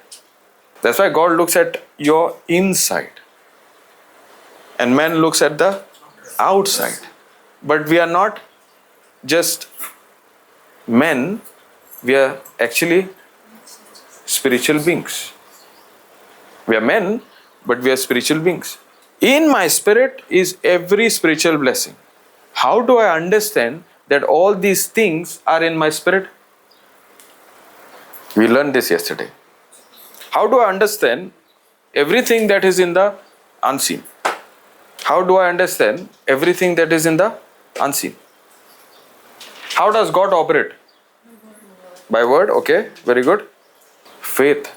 A: That's why God looks at your inside. And man looks at the outside. But we are not just men, we are actually spiritual beings. We are men, but we are spiritual beings. In my spirit is every spiritual blessing. How do I understand that all these things are in my spirit? We learned this yesterday. How do I understand everything that is in the unseen? How do I understand everything that is in the unseen? How does God operate? By word, okay, very good. Faith.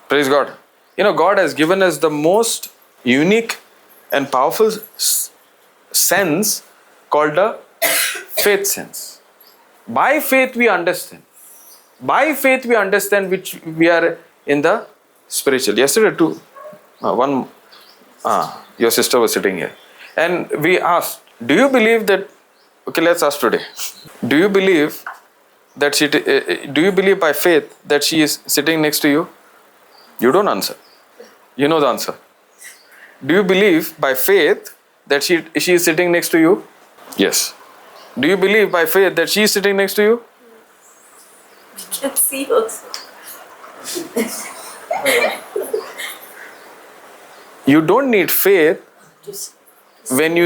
A: Praise God. You know, God has given us the most unique and powerful sense called the faith sense. By faith we understand. By faith we understand which we are in the spiritual. Yesterday too, your sister was sitting here. And we asked, do you believe that, okay, let's ask today. Do you believe that do you believe by faith that she is sitting next to you? You don't answer. You know the answer. Do you believe by faith that she is sitting next to you? Yes. Do you believe by faith that she is sitting next to you?
D: Can see also.
A: You don't need faith when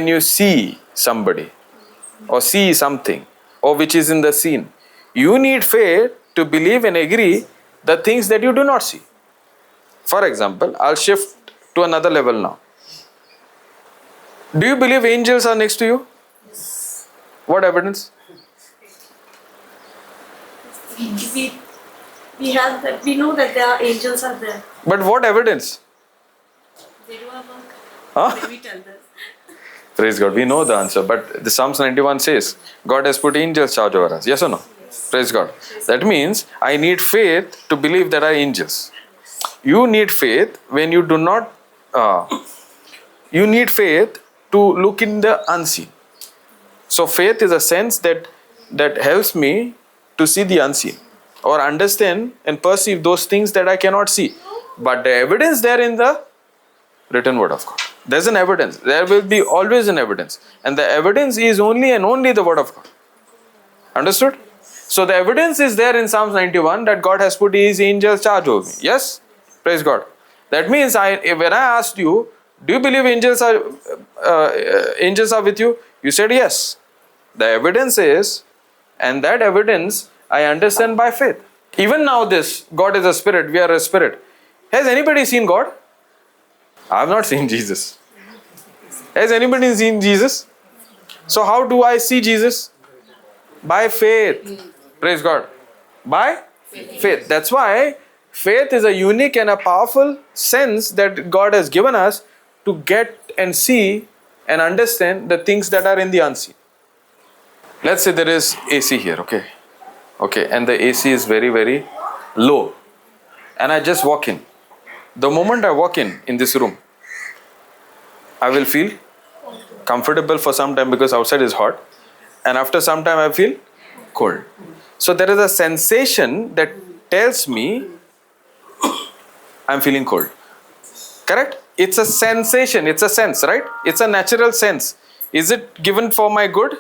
A: you see somebody or see something or which is in the scene. You need faith to believe and agree the things that you do not see. For example, I'll shift to another level now. Do you believe angels are next to you?
D: Yes.
A: What evidence?
D: We have that. We know that there are angels are there.
A: But what evidence?
D: They do have work.
A: Huh?
D: Maybe tell us.
A: Praise God. We know the answer. But the Psalms 91 says, God has put angels charge over us. Yes or no?
D: Yes.
A: Praise God. That means I need faith to believe there are angels. You need faith when you do not... you need faith to look in the unseen. So faith is a sense that helps me to see the unseen or understand and perceive those things that I cannot see. But the evidence there in the written word of God. There's an evidence. There will be always an evidence. And the evidence is only and only the word of God. Understood? So the evidence is there in Psalms 91 that God has put His angels charge over me. Yes? Praise God. That means when I asked you, do you believe angels are with you? You said yes. The evidence is, and that evidence I understand by faith. Even now this, God is a spirit, we are a spirit. Has anybody seen God? I have not seen Jesus. Has anybody seen Jesus? So how do I see Jesus? By faith. Praise God. By faith. That's why faith is a unique and a powerful sense that God has given us to get and see and understand the things that are in the unseen. Let's say there is AC here, okay? Okay, and the AC is very, very low. And I just walk in. The moment I walk in this room, I will feel comfortable for some time because outside is hot. And after some time I feel cold. So there is a sensation that tells me I'm feeling cold. Correct? It's a sensation, it's a sense, right? It's a natural sense. Is it given for my good?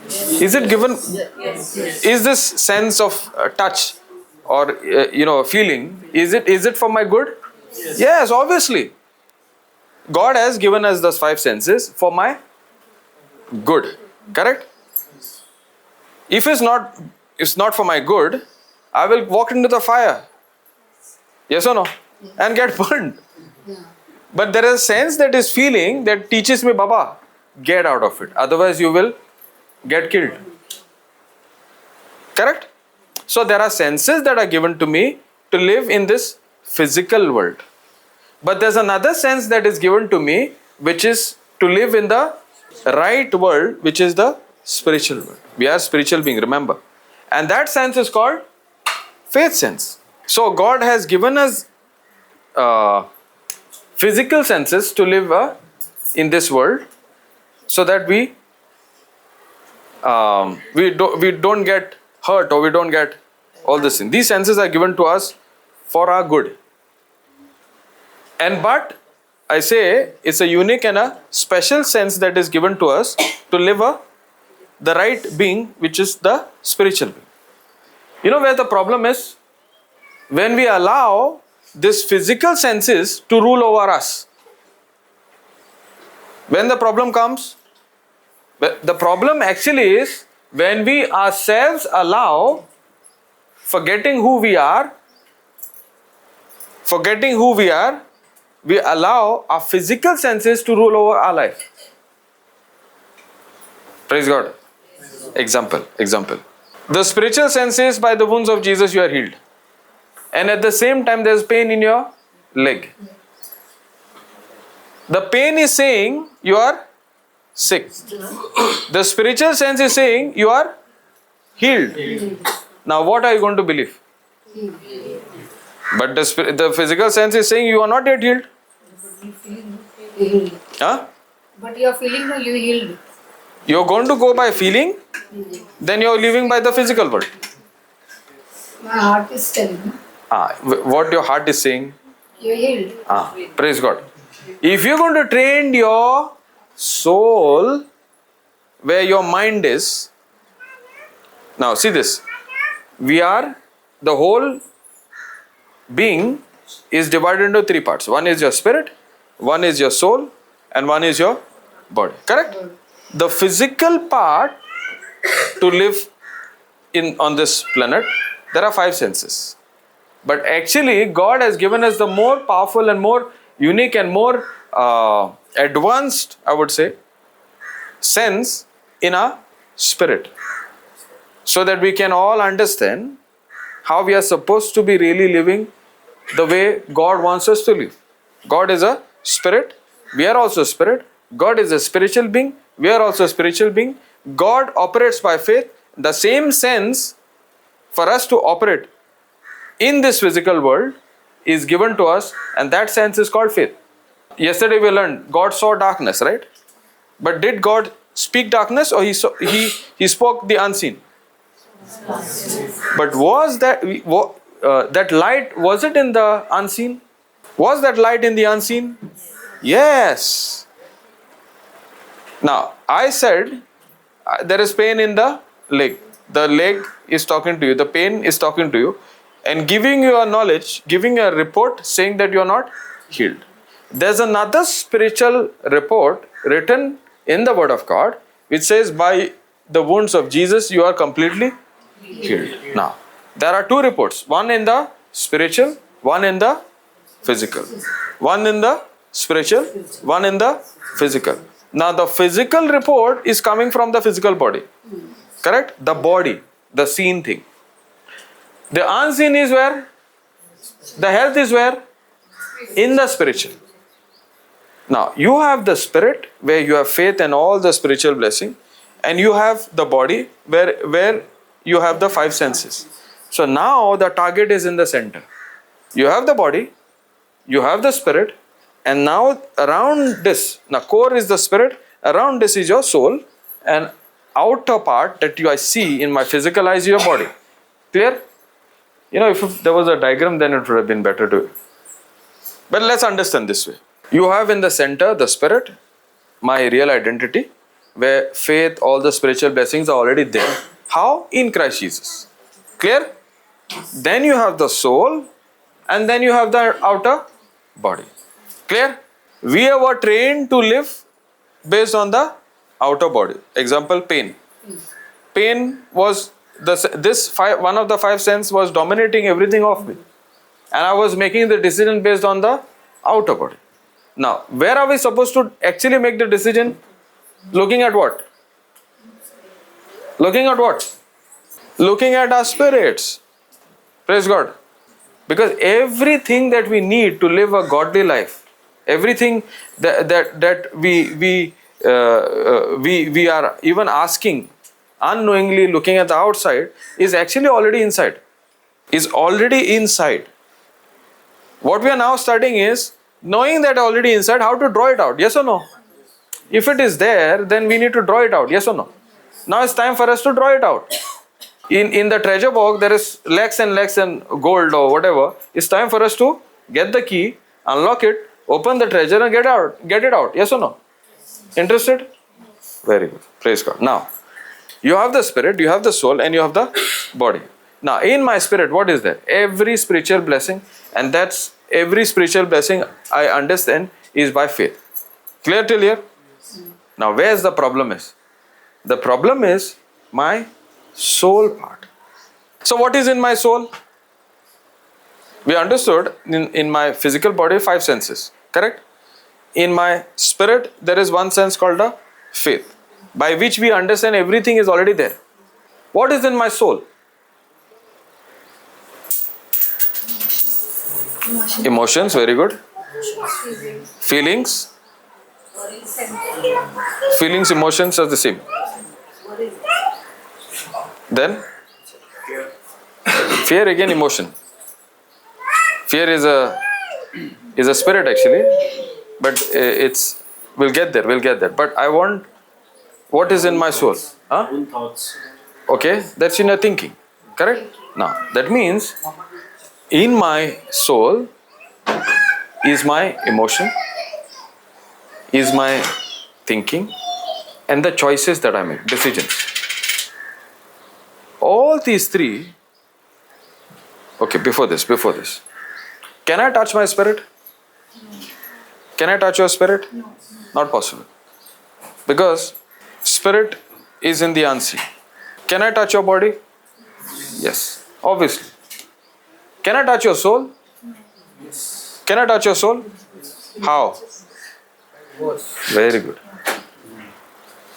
A: Yes. Is it given?
D: Yes.
A: Is this sense of touch or feeling, is it for my good? Yes, obviously. God has given us those 5 senses for my good. Correct? If it's not for my good, I will walk into the fire. Yes or no? And get burned. But there is a sense that is feeling that teaches me, Baba, get out of it. Otherwise you will get killed. Correct? So there are senses that are given to me to live in this physical world. But there's another sense that is given to me, which is to live in the right world, which is the spiritual world. We are spiritual beings, remember. And that sense is called faith sense. So God has given us physical senses to live in this world, so that we don't get hurt or we don't get all this thing. These senses are given to us for our good. But I say it's a unique and a special sense that is given to us to live the right being, which is the spiritual being. You know where the problem is? When we allow this physical senses to rule over us. When the problem comes, the problem actually is when we ourselves allow forgetting who we are, we allow our physical senses to rule over our life. Praise God. Example. The spiritual senses, by the wounds of Jesus you are healed. And at the same time there is pain in your leg. The pain is saying you are sick. The spiritual sense is saying you are healed. Now what are you going to believe? But the physical sense is saying you are not yet healed. Huh?
E: But you are feeling no, you healed.
A: You are going to go by feeling, then you are living by the physical world.
E: My heart is telling me.
A: What your heart is saying?
E: You are healed.
A: Praise God. If you're going to train your soul where your mind is, now see this, the whole being is divided into three parts. One is your spirit, one is your soul, and one is your body. Correct? The physical part to live on this planet, there are five senses. But actually, God has given us the more powerful and more unique and more advanced, I would say, sense in our spirit. So that we can all understand how we are supposed to be really living the way God wants us to live. God is a spirit. We are also spirit. God is a spiritual being. We are also a spiritual being. God operates by faith. The same sense for us to operate in this physical world is given to us, and that sense is called faith. Yesterday we learned God saw darkness, right? But did God speak darkness, or he spoke the unseen? But was that light, was it in the unseen? Was that light in the unseen? Yes. Now, I said there is pain in the leg. The leg is talking to you. The pain is talking to you and giving you a knowledge, giving a report saying that you are not healed. There's another spiritual report written in the Word of God which says by the wounds of Jesus you are completely healed. Now, there are two reports. One in the spiritual, one in the physical. One in the spiritual, one in the physical. Now, the physical report is coming from the physical body. Correct? The body, the seen thing. The unseen is where? The health is where? In the spiritual. Now, you have the spirit where you have faith and all the spiritual blessing, and you have the body where you have the five senses. So now the target is in the center. You have the body, you have the spirit, and now around this, now core is the spirit, around this is your soul, and outer part that I see in my physical eyes is your body. Clear? You know, if there was a diagram, then it would have been better to. But let's understand this way. You have in the center the spirit, my real identity, where faith, all the spiritual blessings are already there. How? In Christ Jesus. Clear? Then you have the soul, and then you have the outer body. Clear? We were trained to live based on the outer body. Example, pain. Pain was one of the five senses was dominating everything of me, and I was making the decision based on the outer body. Now, where are we supposed to actually make the decision? Looking at what? Looking at what? Looking at our spirits. Praise God. Because everything that we need to live a godly life, everything that we are even asking, unknowingly looking at the outside, is actually already inside. Is already inside. What we are now studying is knowing that already inside, how to draw it out. Yes or no? If it is there, then we need to draw it out. Yes or no? Now it's time for us to draw it out. In the treasure box, there is lakhs and lakhs and gold or whatever. It's time for us to get the key, unlock it, Open the treasure and get it out. Yes or no? Interested? Very good. Praise God. Now, you have the spirit, you have the soul, and you have the body. Now, in my spirit, what is there? Every spiritual blessing, and that's every spiritual blessing I understand is by faith. Clear till here? Now, where's the problem is? The problem is my soul part. So, what is in my soul? We understood in my physical body 5 senses, correct? In my spirit, there is one sense called the faith, by which we understand everything is already there. What is in my soul? Emotions, very good. Feelings. Feelings, emotions are the same. Then, fear again, emotion. Fear is a spirit actually, but we'll get there. But I want what is in my soul. Huh?
C: Own thoughts.
A: Okay, that's in your thinking, correct? Now, that means in my soul is my emotion, is my thinking, and the choices that I make, decisions. All these three. Okay, before this. Can I touch my spirit? Can I touch your spirit?
E: No.
A: Not possible. Because spirit is in the unseen. Can I touch your body? Yes, obviously. Can I touch your soul? Can I touch your soul? How? Very good.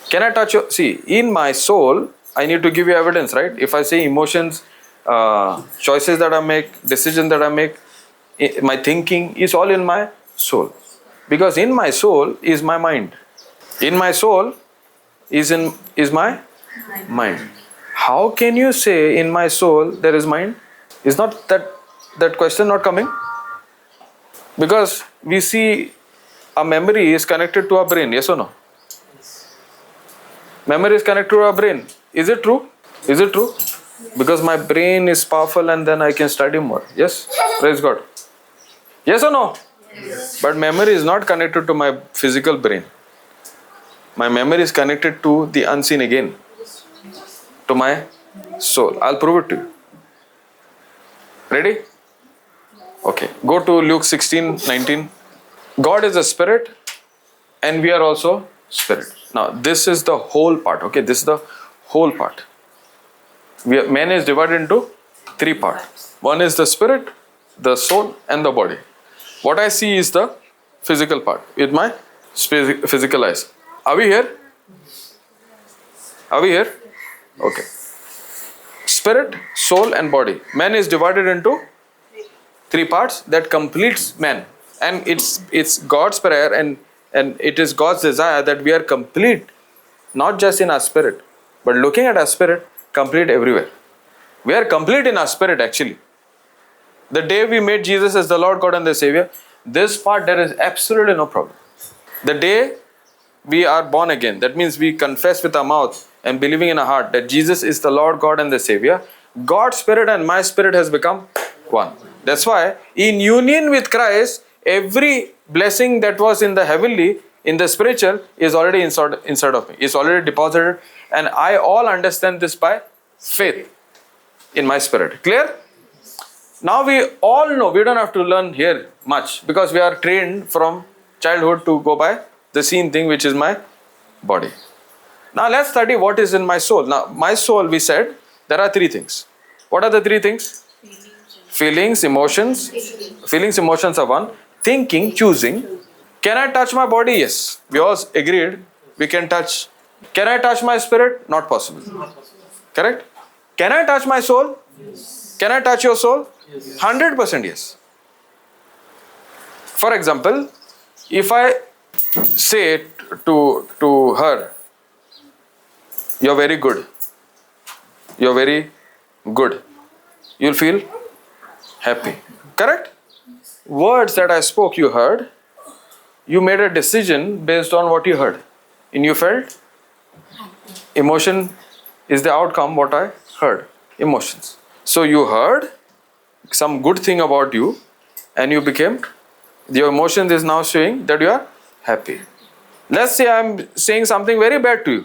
A: Can I touch your... See, in my soul, I need to give you evidence, right? If I say emotions, choices that I make, decisions that I make, my thinking is all in my soul. Because in my soul is my mind. In my soul is my mind. How can you say in my soul there is mind? Is not that question not coming? Because we see a memory is connected to our brain, yes or no? Memory is connected to our brain. Is it true? Is it true? Because my brain is powerful and then I can study more. Yes? Praise God. Yes or no? Yes. But memory is not connected to my physical brain. My memory is connected to the unseen again. To my soul. I'll prove it to you. Ready? Okay. Go to Luke 16:19. God is a spirit and we are also spirit. Now this is the whole part. Okay. This is the whole part. Man is divided into 3 parts. One is the spirit, the soul and the body. What I see is the physical part with my physical eyes. Are we here? Are we here? Okay. Spirit, soul and body. Man is divided into 3 parts that completes man. And it's God's prayer and it is God's desire that we are complete, not just in our spirit, but looking at our spirit, complete everywhere. We are complete in our spirit actually. The day we made Jesus as the Lord God and the Savior, this part there is absolutely no problem. The day we are born again, that means we confess with our mouth and believing in our heart that Jesus is the Lord God and the Savior, God's spirit and my spirit has become one. That's why in union with Christ, every blessing that was in the heavenly, in the spiritual is already inside of me. It's already deposited and I all understand this by faith in my spirit. Clear? Now we all know, we don't have to learn here much because we are trained from childhood to go by the seen thing which is my body. Now let's study what is in my soul. Now my soul, we said, there are 3 things. What are the 3 things? Feelings, emotions. Feelings, emotions are one. Thinking, choosing. Can I touch my body? Yes. We all agreed we can touch. Can I touch my spirit? Not possible. Correct? Can I touch my soul? Yes. Can I touch your soul? Yes. 100% yes. For example, if I say to her, you're very good. You're very good. You'll feel happy. Correct? Words that I spoke, you heard. You made a decision based on what you heard. And you felt? Emotion is the outcome what I heard. Emotions. So you heard some good thing about you and you became Your emotion is now showing that you are happy. Let's say I am saying something very bad to you.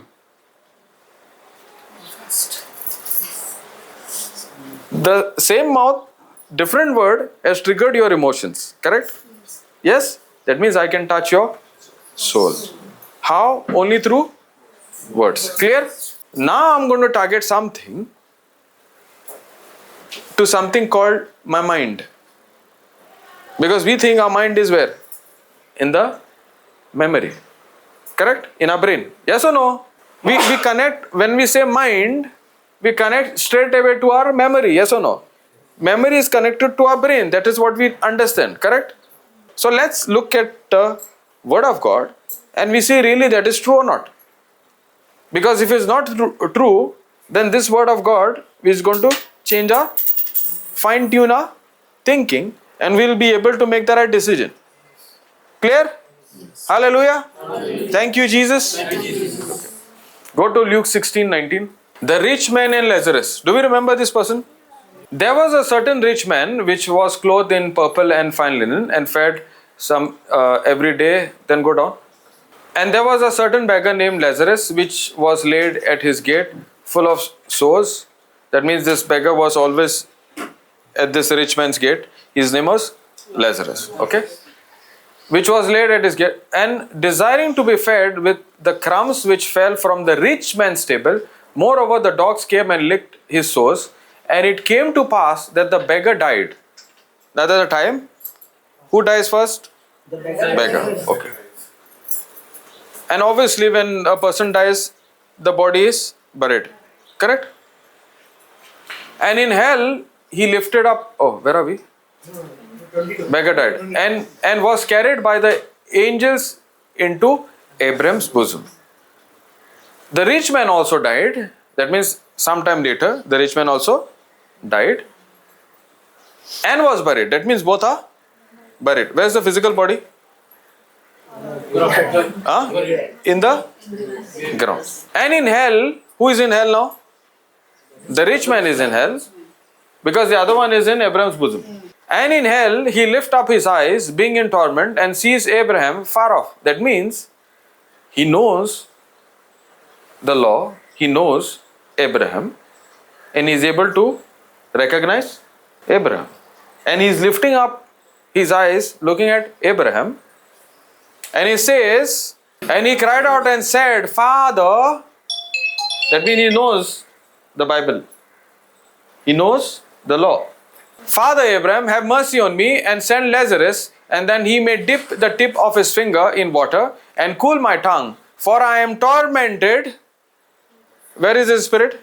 A: The same mouth, different word has triggered your emotions. Correct? Yes? That means I can touch your soul. How? Only through words. Clear? Now I'm going to target something to something called my mind. Because we think our mind is where? In the memory. Correct? In our brain. Yes or no? We connect, when we say mind, we connect straight away to our memory. Yes or no? Memory is connected to our brain. That is what we understand. Correct? So let's look at the word of God and we see really that is true or not. Because if it's not true, then this word of God is going to change our, fine tune our thinking, and we'll be able to make the right decision. Clear? Yes. Hallelujah. Hallelujah. Thank you, Jesus. Thank you, Jesus. Go to Luke 16:19. The rich man and Lazarus. Do we remember this person? There was a certain rich man which was clothed in purple and fine linen and fed some every day. Then go down. And there was a certain beggar named Lazarus which was laid at his gate full of sores. That means this beggar was always at this rich man's gate. His name was Lazarus. Okay? Which was laid at his gate, and desiring to be fed with the crumbs which fell from the rich man's table. Moreover, the dogs came and licked his sores. And it came to pass that the beggar died. Now there's a time. Who dies first? The beggar. Okay. And obviously when a person dies, the body is buried. Correct? And in hell, he lifted up. Oh, where are we? Beggar died. And was carried by the angels into Abraham's bosom. The rich man also died. That means sometime later, the rich man also died and was buried. That means both are buried. Where's the physical body? In the ground. And in hell, who is in hell now? The rich man is in hell because the other one is in Abraham's bosom. And in hell, he lift up his eyes, being in torment, and sees Abraham far off. That means he knows the law, he knows Abraham, and he is able to recognize Abraham. And he is lifting up his eyes, looking at Abraham, and he says, and he cried out and said, Father. That means he knows the Bible. He knows the law. Father Abraham, have mercy on me and send Lazarus, and then he may dip the tip of his finger in water and cool my tongue, for I am tormented. Where is his spirit?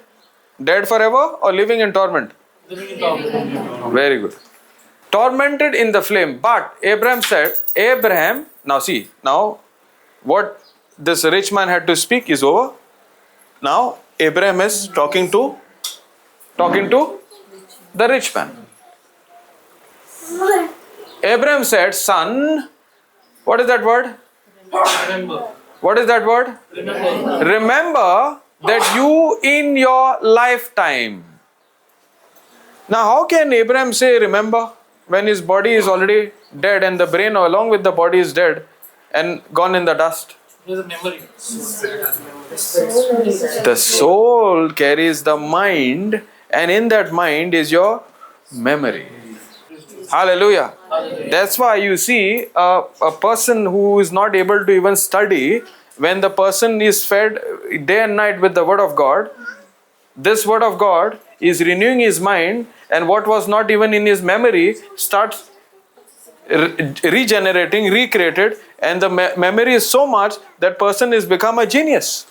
A: Dead forever or living in torment?
C: Living in torment.
A: Very good. Tormented in the flame. But Abraham said, Abraham, now see, now what this rich man had to speak is over. Now Abraham is talking to the rich man. Abraham said, son, what is that word?
C: Remember.
A: What is that word? Remember that you in your lifetime. Now how can Abraham say remember when his body is already dead and the brain along with the body is dead and gone in the dust?
C: It is a memory.
A: The soul carries the mind, and in that mind is your memory. Hallelujah. That's why you see a person who is not able to even study, when the person is fed day and night with the word of God, this word of God is renewing his mind, and what was not even in his memory starts regenerating, recreated, and the memory is so much that person is become a genius.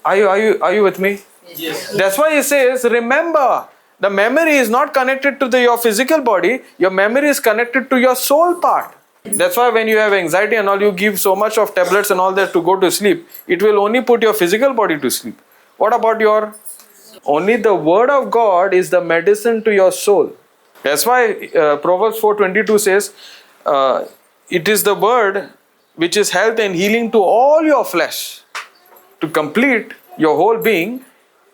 A: Are you with me?
C: Yes.
A: That's why he says, remember, the memory is not connected to your physical body, your memory is connected to your soul part. That's why when you have anxiety and all, you give so much of tablets and all that to go to sleep, it will only put your physical body to sleep. What about your? Only the word of God is the medicine to your soul. That's why Proverbs 4:22 says, it is the word which is health and healing to all your flesh. To complete your whole being,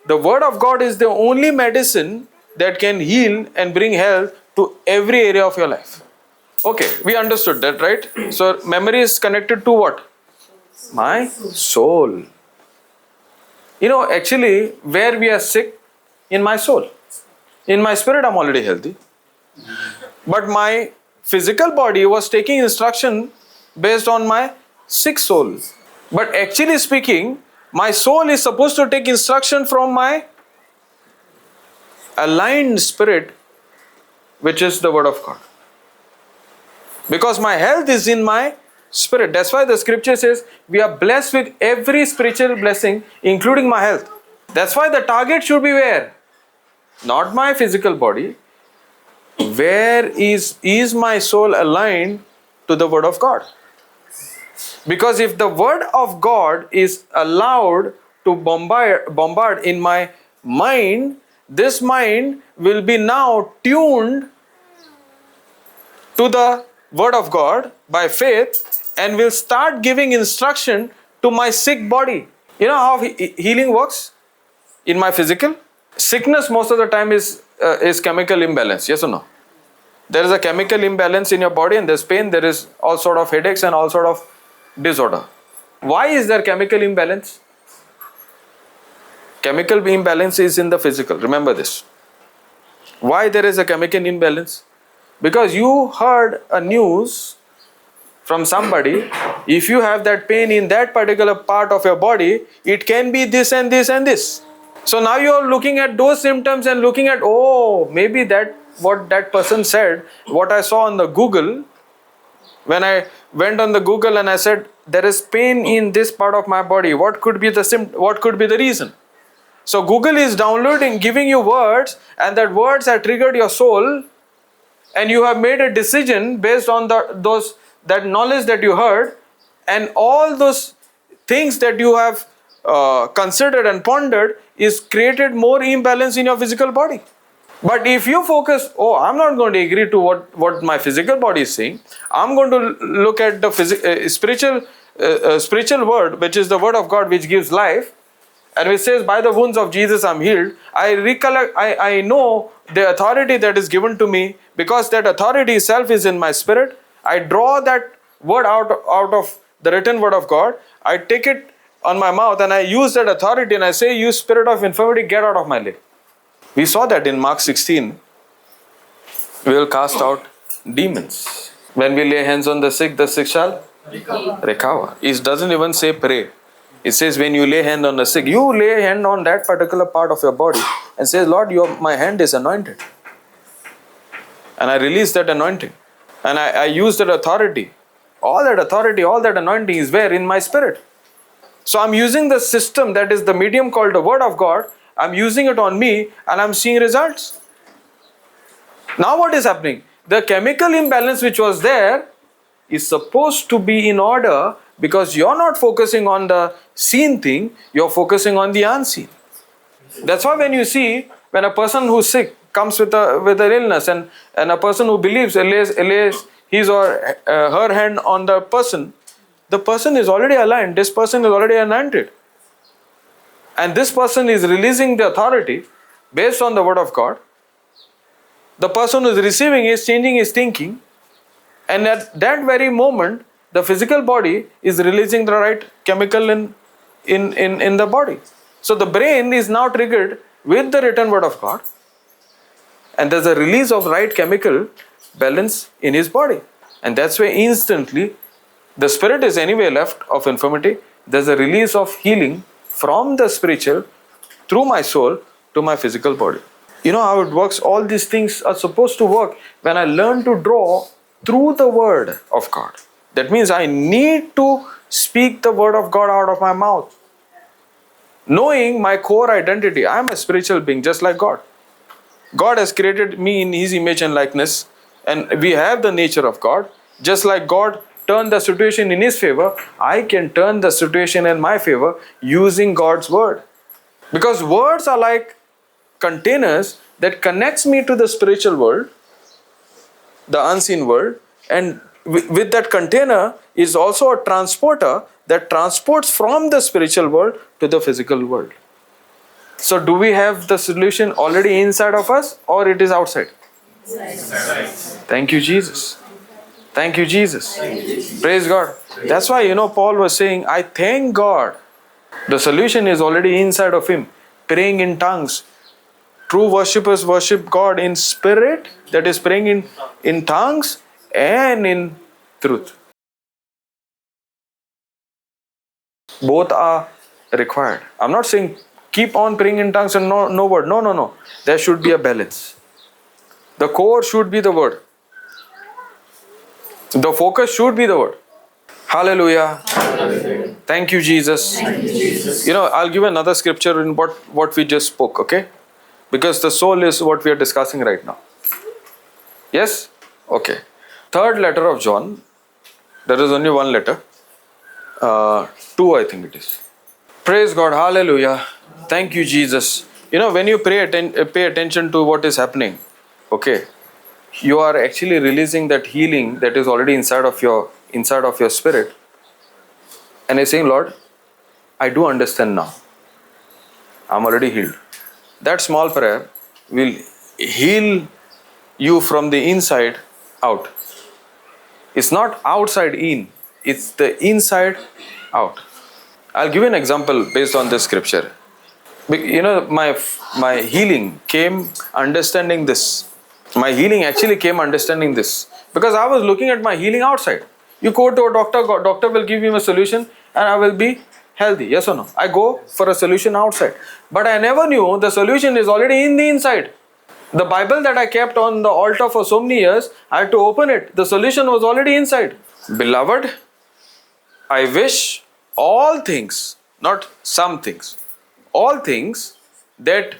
A: the word of God is the only medicine that can heal and bring health to every area of your life. Okay, we understood that, right? So memory is connected to what? My soul. You know, actually, where we are sick? In my soul. In my spirit, I'm already healthy. But my physical body was taking instruction based on my sick soul. But actually speaking, my soul is supposed to take instruction from my aligned spirit, which is the Word of God. Because my health is in my spirit. That's why the scripture says we are blessed with every spiritual blessing, including my health. That's why the target should be where? Not my physical body. Where is my soul aligned to the Word of God? Because if the Word of God is allowed to bombard in my mind, this mind will be now tuned to the Word of God by faith and will start giving instruction to my sick body. You know how healing works in my physical? Sickness most of the time is chemical imbalance, yes or no? There is a chemical imbalance in your body and there's pain, there is all sort of headaches and all sort of disorder. Why is there chemical imbalance? Chemical imbalance is in the physical, remember this. Why there is a chemical imbalance? Because you heard a news from somebody, if you have that pain in that particular part of your body, it can be this and this and this. So now you are looking at those symptoms and looking at, oh, maybe that what that person said, what I saw on the Google, when I went on the Google and I said, there is pain in this part of my body, what could be the reason? So Google is downloading, giving you words, and that words have triggered your soul, and you have made a decision based on that knowledge that you heard, and all those things that you have considered and pondered is created more imbalance in your physical body. But if you focus, oh, I'm not going to agree to what my physical body is saying, I'm going to look at the spiritual word, which is the Word of God, which gives life, and which says, by the wounds of Jesus I'm healed. I know the authority that is given to me, because that authority itself is in my spirit. I draw that word out of the written Word of God. I take it on my mouth and I use that authority and I say, you spirit of infirmity, get out of my life. We saw that in Mark 16. We will cast out demons. When we lay hands on the sick shall recover. It doesn't even say pray. It says when you lay hand on the sick, you lay hand on that particular part of your body and says, Lord, my hand is anointed. And I release that anointing. And I use that authority. All that anointing is where? In my spirit. So I'm using the system that is the medium called the Word of God. I'm using it on me and I'm seeing results. Now what is happening? The chemical imbalance which was there is supposed to be in order, because you're not focusing on the seen thing, you're focusing on the unseen. That's why when you see, when a person who's sick comes with an illness and a person who believes lays his or her hand on the person is already aligned, this person is already anointed. And this person is releasing the authority based on the Word of God. The person who is receiving is changing his thinking. And at that very moment, the physical body is releasing the right chemical in the body. So the brain is now triggered with the written Word of God. And there's a release of right chemical balance in his body. And that's why instantly, the spirit is anyway left of infirmity. There's a release of healing from the spiritual through my soul to my physical body. You know how it works? All these things are supposed to work when I learn to draw through the Word of God. That means I need to speak the Word of God out of my mouth. Knowing my core identity. I am a spiritual being just like God. God has created me in His image and likeness, and we have the nature of God. Just like God turned the situation in His favor, I can turn the situation in my favor using God's Word. Because words are like containers that connects me to the spiritual world, the unseen world, and with that container is also a transporter that transports from the spiritual world to the physical world. So do we have the solution already inside of us, or it is outside? Thank you, Jesus. Thank you, Jesus. Praise God. That's why, Paul was saying, I thank God. The solution is already inside of him. Praying in tongues. True worshippers worship God in spirit, that is praying in tongues and in truth. Both are required. I'm not saying keep on praying in tongues and no word. No. There should be a balance. The core should be the word. The focus should be the word. Hallelujah. Hallelujah. Thank you, Jesus.
D: Thank you, Jesus.
A: I'll give another scripture in what we just spoke, okay? Because the soul is what we are discussing right now. Yes? Okay. Third letter of John. There is only one letter. 2, I think it is. Praise God. Hallelujah. Thank you, Jesus. When you pay attention to what is happening, okay, you are actually releasing that healing that is already inside of your spirit. And you're saying, Lord, I do understand now. I'm already healed. That small prayer will heal you from the inside out. It's not outside in. It's the inside out. I'll give you an example based on this scripture. My healing came understanding this. My healing actually came understanding this. Because I was looking at my healing outside. You go to a doctor will give you a solution and I will be healthy. Yes or no? I go for a solution outside. But I never knew the solution is already in the inside. The Bible that I kept on the altar for so many years, I had to open it. The solution was already inside. Beloved, I wish all things, not some things, all things, that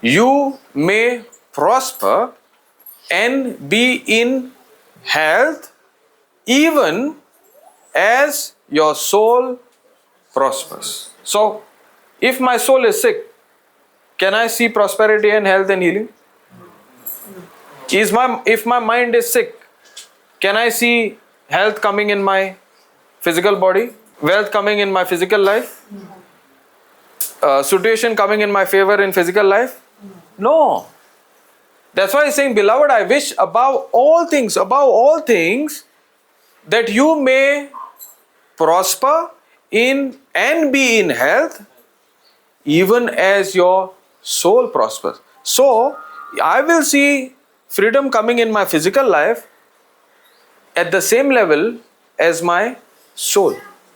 A: you may prosper and be in health, even as your soul prospers. So, if my soul is sick, can I see prosperity and health and healing? If my mind is sick, can I see health coming in my physical body? Wealth coming in my physical life? Situation coming in my favor in physical life? No. That's why he's saying, beloved, I wish above all things, that you may prosper in and be in health, even as your soul prospers. So, I will see freedom coming in my physical life at the same level as my soul.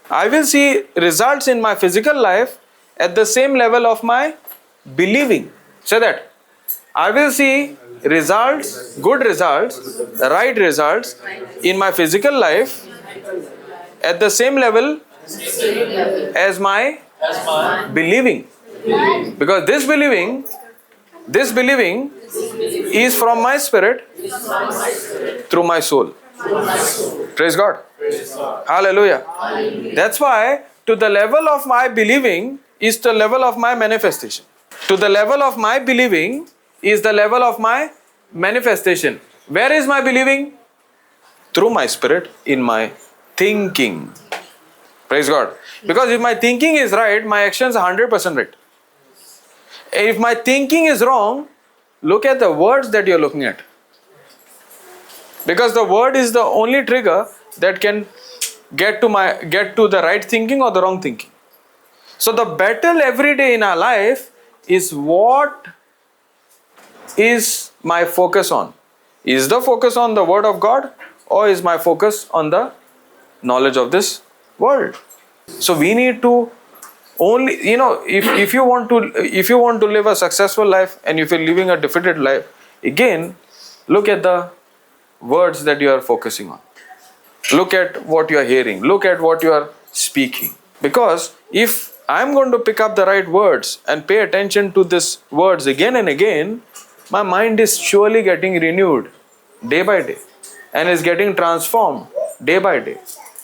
A: I will see results in my physical life at the same level of my believing. Say that. I will see results, good results, right results in my physical life at the same level as my believing. Because this believing is from my spirit through my soul. Praise God. Hallelujah. That's why to the level of my believing is the level of my manifestation. To the level of my believing is the level of my manifestation. Where is my believing? Through my spirit in my thinking. Praise God. Because if my thinking is right, my actions are 100% right. If my thinking is wrong, look at the words that you're looking at. Because the word is the only trigger that can get to the right thinking or the wrong thinking. So the battle every day in our life is what is my focus on? Is the focus on the word of God or is my focus on the knowledge of this world? So we need to only, if you want to live a successful life and if you're living a defeated life, again, look at the words that you are focusing on. Look at what you are hearing. Look at what you are speaking. Because if I'm going to pick up the right words and pay attention to these words again and again, my mind is surely getting renewed day by day and is getting transformed day by day.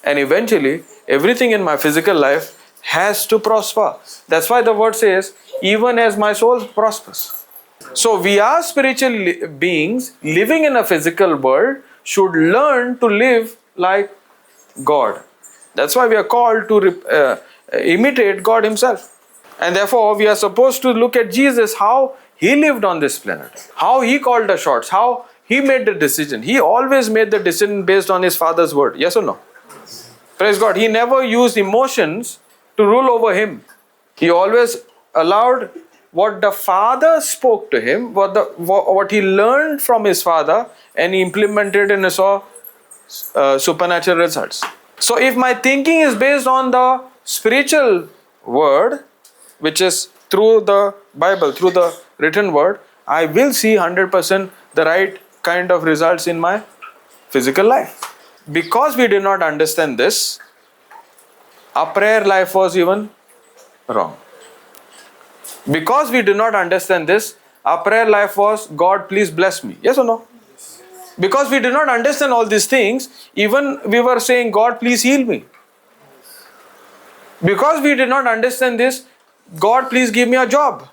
A: And eventually, everything in my physical life has to prosper. That's why the word says, even as my soul prospers. So we are spiritual beings living in a physical world should learn to live like God. That's why we are called to imitate God Himself. And therefore we are supposed to look at Jesus, how He lived on this planet, how He called the shots, how He made the decision. He always made the decision based on his Father's word. Yes or no? Praise God. He never used emotions to rule over him. He always allowed what the Father spoke to him, what he learned from his Father, and he implemented and saw supernatural results. So if my thinking is based on the spiritual word, which is through the Bible, through the written word, I will see 100% the right kind of results in my physical life. Because we did not understand this, our prayer life was even wrong. Because we did not understand this, our prayer life was, God, please bless me. Yes or no? Because we did not understand all these things, even we were saying, God, please heal me. Because we did not understand this, God, please give me a job.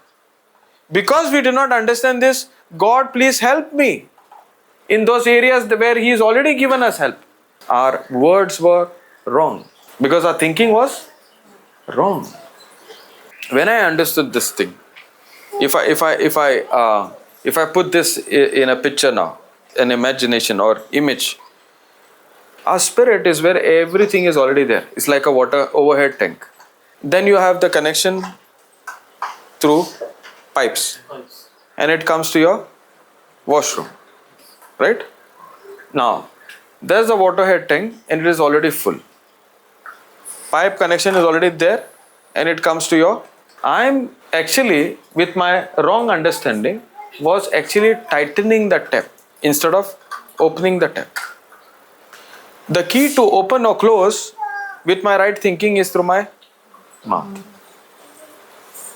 A: Because we did not understand this, God, please help me in those areas where He has already given us help. Our words were wrong because our thinking was wrong. When I understood this thing, if I put this in a picture now, an imagination or image, our spirit is where everything is already there. It's like a water overhead tank. Then you have the connection through pipes, and it comes to your washroom, right? Now, there's a waterhead tank and it is already full. Pipe connection is already there and it comes to your... I'm actually, with my wrong understanding, was actually tightening the tap instead of opening the tap. The key to open or close with my right thinking is through my mouth.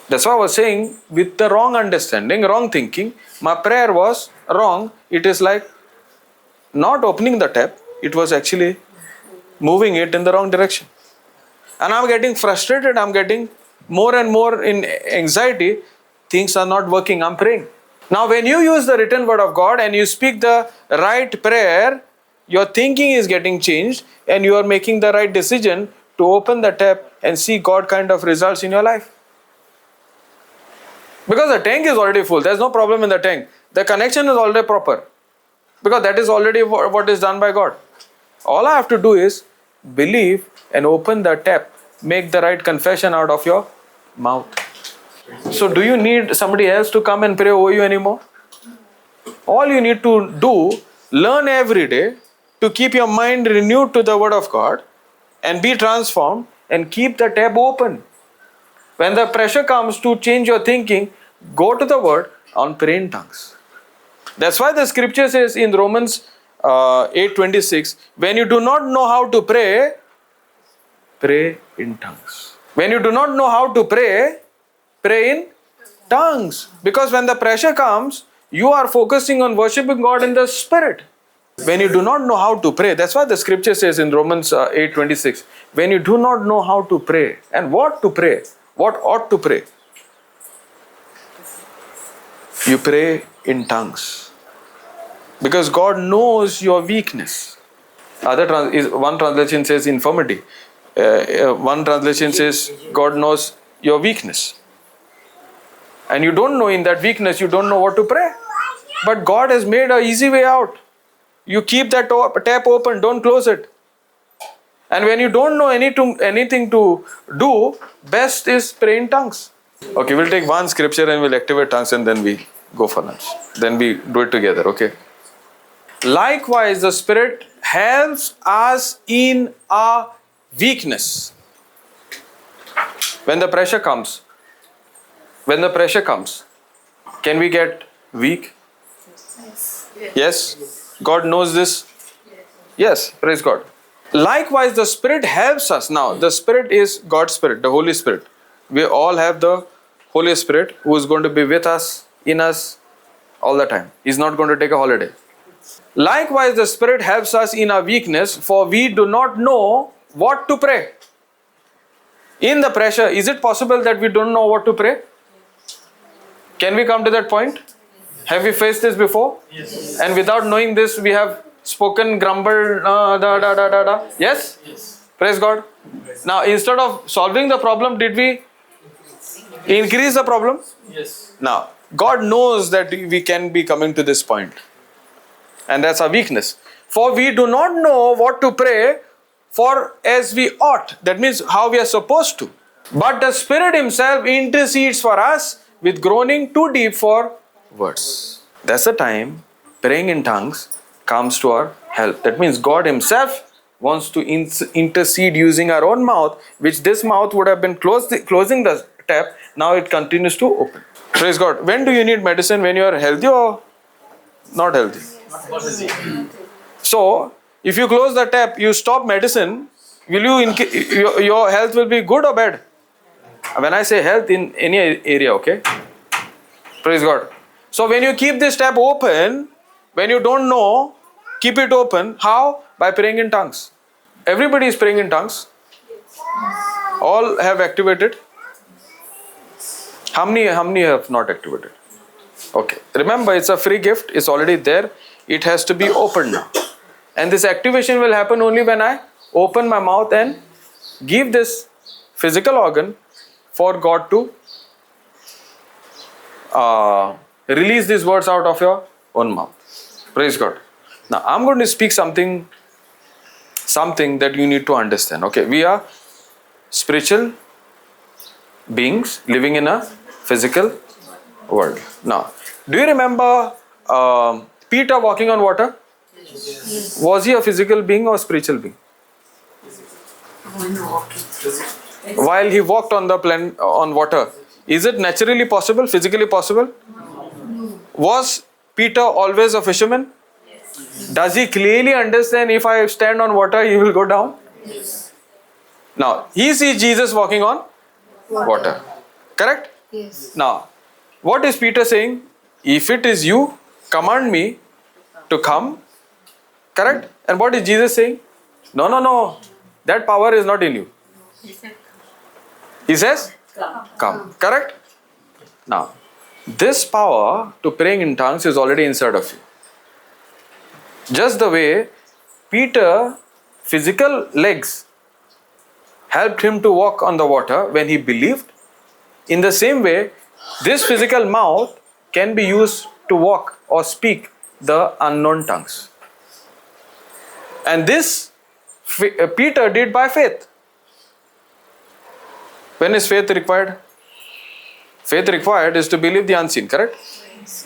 A: That's why I was saying, with the wrong understanding, wrong thinking, my prayer was wrong. It is like not opening the tap, it was actually moving it in the wrong direction. And I'm getting frustrated, I'm getting more and more in anxiety. Things are not working, I'm praying. Now when you use the written word of God and you speak the right prayer, your thinking is getting changed and you are making the right decision to open the tap and see God kind of results in your life. Because the tank is already full, there's no problem in the tank. The connection is already proper. Because that is already what is done by God. All I have to do is believe and open the tap. Make the right confession out of your mouth. So do you need somebody else to come and pray over you anymore? All you need to do, learn every day to keep your mind renewed to the word of God and be transformed and keep the tap open. When the pressure comes to change your thinking, go to the word and pray in tongues. That's why the scripture says in Romans 8:26, when you do not know how to pray, pray in tongues. When you do not know how to pray, pray in tongues. Because when the pressure comes, you are focusing on worshiping God in the spirit. When you do not know how to pray, that's why the scripture says in Romans 8:26, when you do not know how to pray and what to pray, what ought to pray, you pray in tongues. Because God knows your weakness. One translation says infirmity. One translation says God knows your weakness. And you don't know in that weakness, you don't know what to pray. But God has made an easy way out. You keep that tap open, don't close it. And when you don't know anything to do, best is pray in tongues. Okay, we'll take one scripture and we'll activate tongues and then we go for lunch. Then we do it together, okay? Likewise, the Spirit helps us in our weakness. When the pressure comes, can we get weak? Yes? God knows this? Yes, praise God. Likewise, the Spirit helps us. Now, the Spirit is God's Spirit, the Holy Spirit. We all have the Holy Spirit who is going to be with us, in us, all the time. He's not going to take a holiday. Likewise, the Spirit helps us in our weakness, for we do not know what to pray. In the pressure, is it possible that we don't know what to pray? Can we come to that point? Have we faced this before? Yes. And without knowing this, we have spoken, grumbled, Yes? Yes. Praise God. Yes. Now, instead of solving the problem, did we increase the problem?
C: Yes.
A: Now, God knows that we can be coming to this point. And that's our weakness. For we do not know what to pray for as we ought. That means how we are supposed to. But the Spirit Himself intercedes for us with groaning too deep for words. That's the time praying in tongues comes to our help. That means God Himself wants to intercede using our own mouth, which this mouth would have been closing the tap. Now it continues to open. Praise God. When do you need medicine? When you are healthy or not healthy? So, if you close the tap, you stop medicine, will your health will be good or bad? When I say health, in any area, okay? Praise God. So when you keep this tap open, when you don't know, keep it open. How? By praying in tongues. Everybody is praying in tongues. All have activated. How many have not activated? Okay. Remember, it's a free gift. It's already there. It has to be opened now. And this activation will happen only when I open my mouth and give this physical organ for God to release these words out of your own mouth. Praise God. Now, I'm going to speak something that you need to understand. Okay, we are spiritual beings living in a physical world. Now, do you remember Peter walking on water?
E: Yes.
A: Was he a physical being or spiritual being? While he walked on the planet on water, is it naturally possible, physically possible? Was Peter always a fisherman? Does he clearly understand if I stand on water, he will go down?
E: Yes.
A: Now, he sees Jesus walking on water. Correct?
E: Yes.
A: Now, what is Peter saying? If it is you, command me to come. Correct? And what is Jesus saying? No. That power is not in you. He says, come. Correct? Now, this power to praying in tongues is already inside of you. Just the way Peter's physical legs helped him to walk on the water when he believed, in the same way, this physical mouth can be used to walk or speak the unknown tongues. And this Peter did by faith. When is faith required? Faith required is to believe the unseen, correct?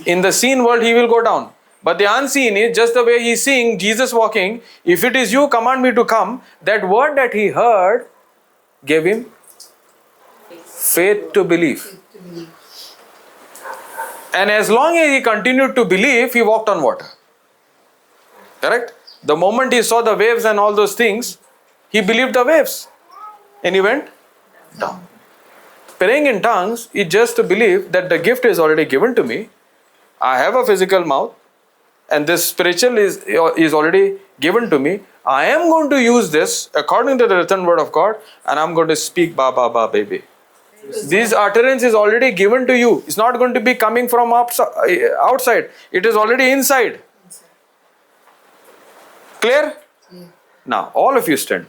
A: In the seen world, he will go down. But the unseen is just the way he's seeing Jesus walking. If it is you, command me to come. That word that he heard gave him faith to believe. And as long as he continued to believe, he walked on water. Correct? The moment he saw the waves and all those things, he believed the waves. And he went down. Praying in tongues is just to believe that the gift is already given to me. I have a physical mouth and this spiritual is already given to me. I am going to use this according to the written word of God and I'm going to speak ba ba ba baby. This utterance is already given to you. It's not going to be coming from outside. It is already inside. Clear?
E: Yeah.
A: Now, all of you stand.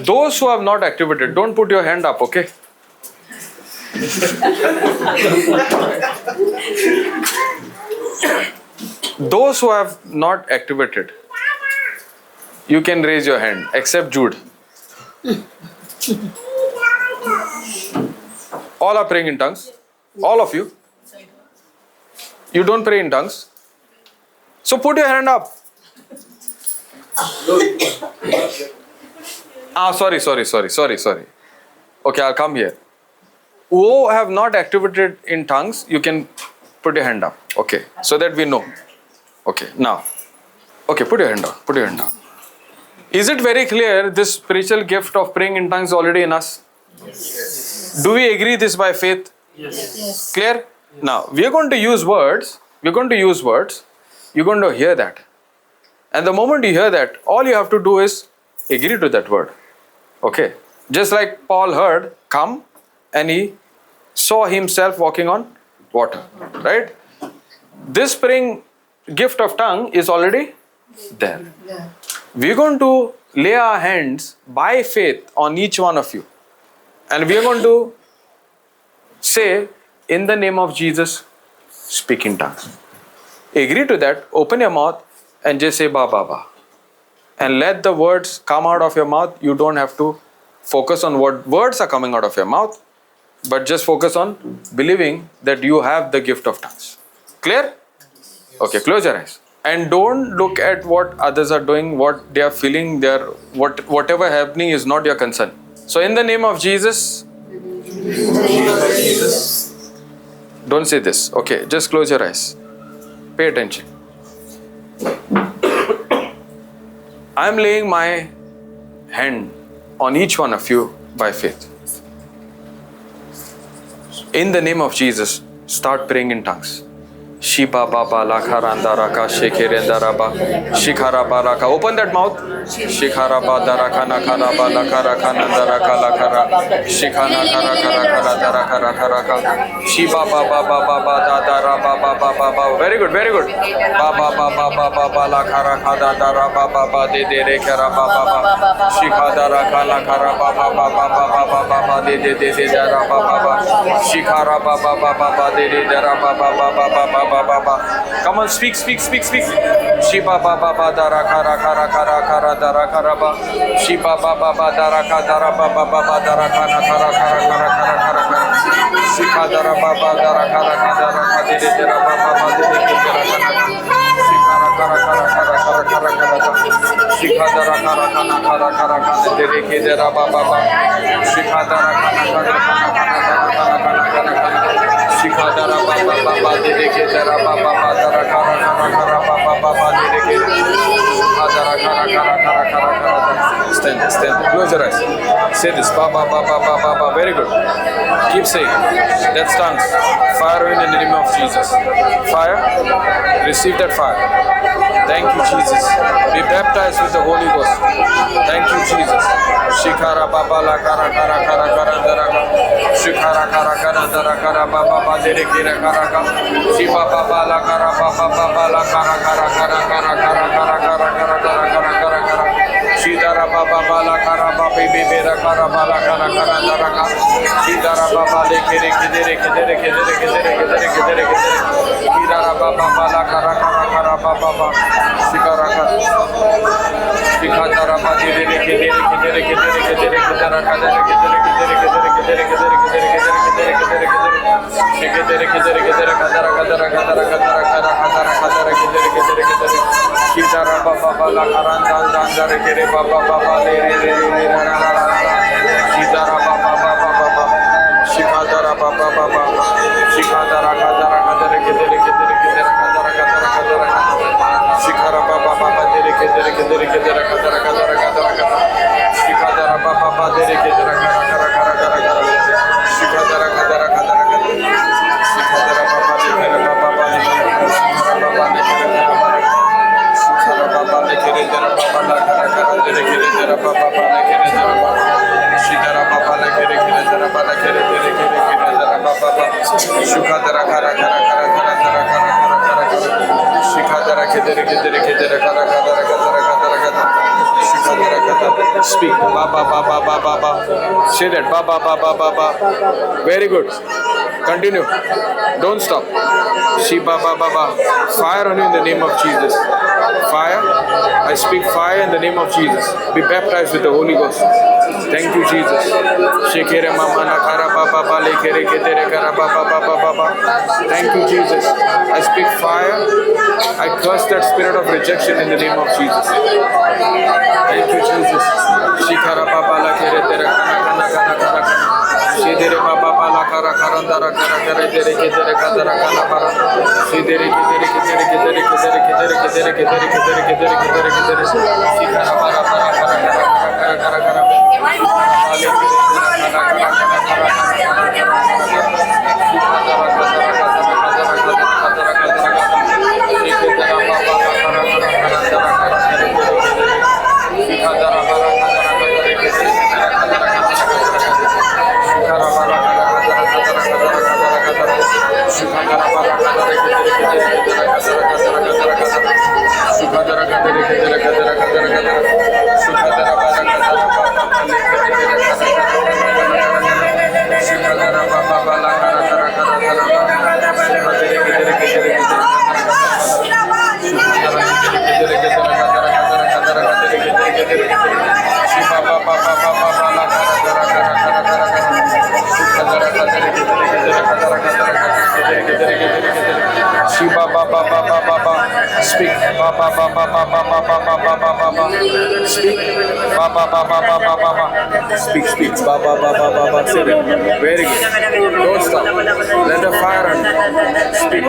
A: Those who have not activated, don't put your hand up, okay? Those who have not activated, you can raise your hand, except Jude. All are praying in tongues. All of you. You don't pray in tongues. So put your hand up. Sorry. Okay, I'll come here. Who have not activated in tongues, you can put your hand up. Okay, so that we know. Okay, now. Okay, put your hand down. Is it very clear this spiritual gift of praying in tongues is already in us?
B: Yes.
A: Do we agree this by faith?
E: Yes.
A: Clear? Now, we are going to use words. You're going to hear that. And the moment you hear that, all you have to do is agree to that word. Okay? Just like Paul heard, come, and he saw himself walking on water. Right? This praying gift of tongue is already there.
E: Yeah.
A: We're going to lay our hands by faith on each one of you. And we are going to say, in the name of Jesus, speak in tongues. Agree to that, open your mouth and just say ba ba ba. And let the words come out of your mouth. You don't have to focus on what words are coming out of your mouth, but just focus on believing that you have the gift of tongues. Clear? Okay, close your eyes. And don't look at what others are doing, what they are feeling, whatever happening is not your concern. So in the name of Jesus, don't say this. Okay, just close your eyes. Pay attention. I am laying my hand on each one of you by faith. In the name of Jesus, start praying in tongues. Shiba Baba Lakaranda Raka Shekerenda Raba Shikara Baraka. Open that mouth. Shikara Badaraka Nakaraba Lakaraka Nandaraka Lakara Shikana Karakara Daraka Raka Shiba Baba Baba Dada Baba Baba. Very good, very good. Baba Baba Baba Lakaraka Dada Baba De Rekara Baba Shikada Raka Lakara Baba Baba Baba De Dara Baba Shikara Baba Baba De Dara Baba Come on, speak. Shiba Baba Daraka Raka Daraka Shiba Baba Daraka Baba Daraka Shikadara Baba Daraka Dara Baba Shikadara Shikadara Baba Dedeke Dara Baba Dara Kara Baba Dedeke Stand. Close your eyes. Say this. Baba. Very good. Keep saying. That's tongues. Fire in the name of Jesus. Fire. Receive that fire. Thank you, Jesus. Be baptized with the Holy Ghost. Thank you, Jesus. Shikara Baba La Kara Dara Shikara Dara Baba Dedeke Kara Shiba Baba La Kara Baba La Kara Shidara Baba La Kara Baby Kara Bala Kara Dara Shidara Baba Le Kere Shidara Baba La Kara Baba Shikara Shikadara Badi Speak. Baba. Say that. Baba. Very good. Continue. Don't stop. Shiba Baba. Fire on you in the name of Jesus. Fire. I speak fire in the name of Jesus. Be baptized with the Holy Ghost. Thank you, Jesus. Sequeira Mama Nakara Baba Lekere Kedere Kara Baba. Thank you, Jesus. I speak fire. I curse that spirit of rejection in the name of Jesus. Thank you, Jesus. Shikara Baba Lekere Kana Shidere Baba La Kara Karandara Kara Dere Kedere Kadara Kana Bara Shidere Kedere Shikara Bara Kara Shikadara Shiba ba ba ba ba ba ba. Speak. Ba ba ba ba ba ba ba ba ba ba ba ba. Speak. Ba ba ba ba ba ba ba ba. Speak. Speak. Ba ba ba ba ba ba. Say it. Very good. Don't stop. Let the fire run. Speak.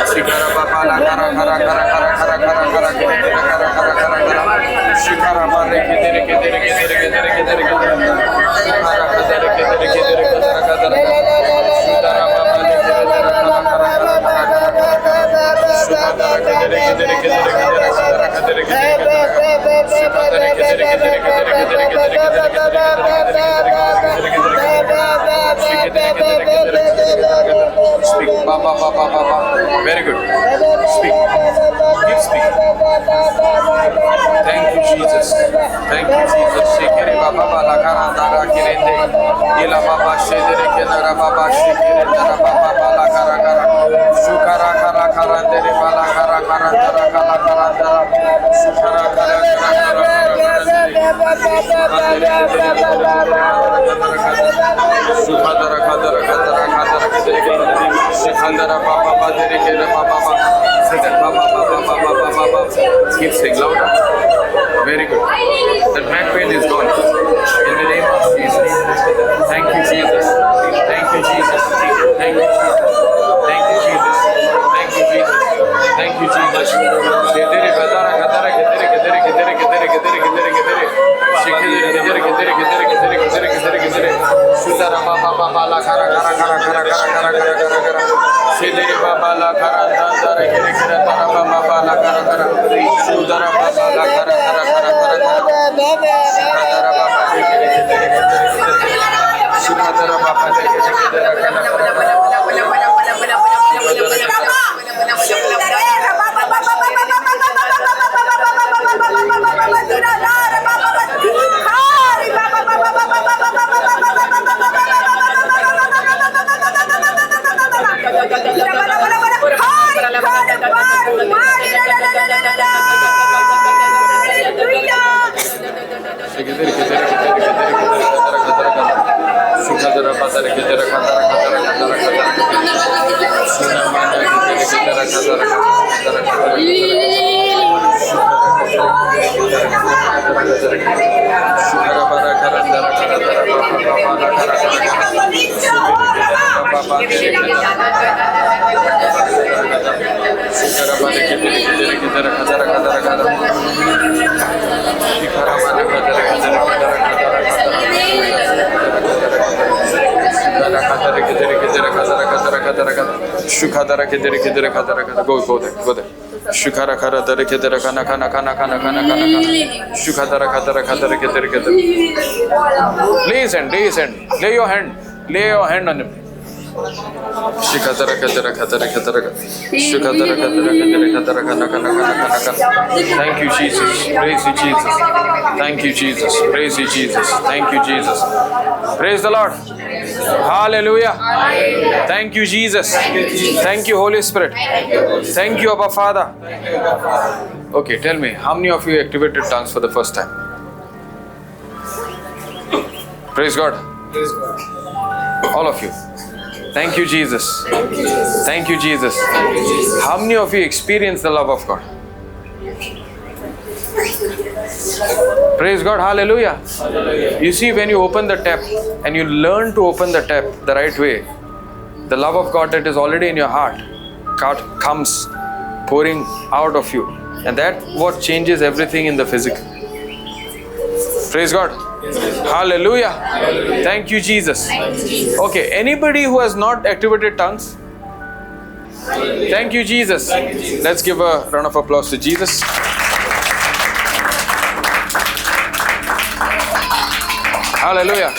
A: Shikara ba ba la kara kara kara kara kara kara kara kara kara kara kara kara. Shikara ba re ke dere ke dere ke dere ke dere ke dere ke dere. Shikara ba dere ke dere ke dere ke dere ke dere. Shikara ba ba le ke dere kara kara kara kara kara. Shikara ke dere ke dere ke dere ke dere ke dere ke dere ke dere. Shikara ke dere ke dere ke dere ke dere ke dere ke dere ke dere. Speak. Ba ba ba ba ba ba. Very good. Speak. Keep speaking. Thank you, Jesus. Thank you, Jesus. Sequeira baba bala karandara kirende. Ila baba shedere kenara baba shekere dara baba bala kara kara. Shukara kara karandere bala kara kara kara kara karandara. Shukara kara kara kara Shukadara kadara kadara kadara kadara. Shekhandara baba badere kera baba baba. Baba baba baba baba baba. Keep saying louder. Very good. That back pain is gone. In the name of Jesus. Thank you, Jesus. Thank you, Jesus. Thank you, Jesus. Thank you, Jesus. Thank you, Jesus. Thank you, Jesus. Kedere kadara kadara kedere kedere kedere kedere kedere kedere kedere. Shekhere kedere kedere kedere kedere kedere kedere kedere. Sudara baba baba la kara kara kara kara kara kara kara kara kara. Shedere baba la kara dandara kedere kedere dara baba baba la kara kara. Sudara baba la kara kara kara kara kara. Shukadara baba kedere kedere kedere kedere. Shukadara baba kedere kedere kara kara kara. Shukadara kedere kedere kadara kadara. Go there. Shukara kara dara kedere kana kana kana kana kana kana kana. Shukadara kadara kadara kedere kedere. Lay your hand on him. Shukadara kadara kadara kadara. Shukadara kadara kadara kadara kana kana kana kana kana. Thank you, Jesus. Praise you, Jesus. Thank you, Jesus. Praise you, Jesus. Thank you, Jesus. Praise the Lord. Hallelujah. Thank you, Jesus. Thank you, Holy Spirit. Thank you, Abba Father. Okay, tell me, how many of you activated tongues for the first time? Praise God. All of you. Thank you, Jesus. Thank you, Jesus. How many of you experienced the love of God? Praise God. Hallelujah. You see, when you open the tap and you learn to open the tap the right way, the love of God that is already in your heart comes pouring out of you, and that what changes everything in the physical. Praise God. Hallelujah. Thank you, Jesus. Okay, anybody who has not activated tongues? Thank you, Jesus. Let's give a round of applause to Jesus. Hallelujah.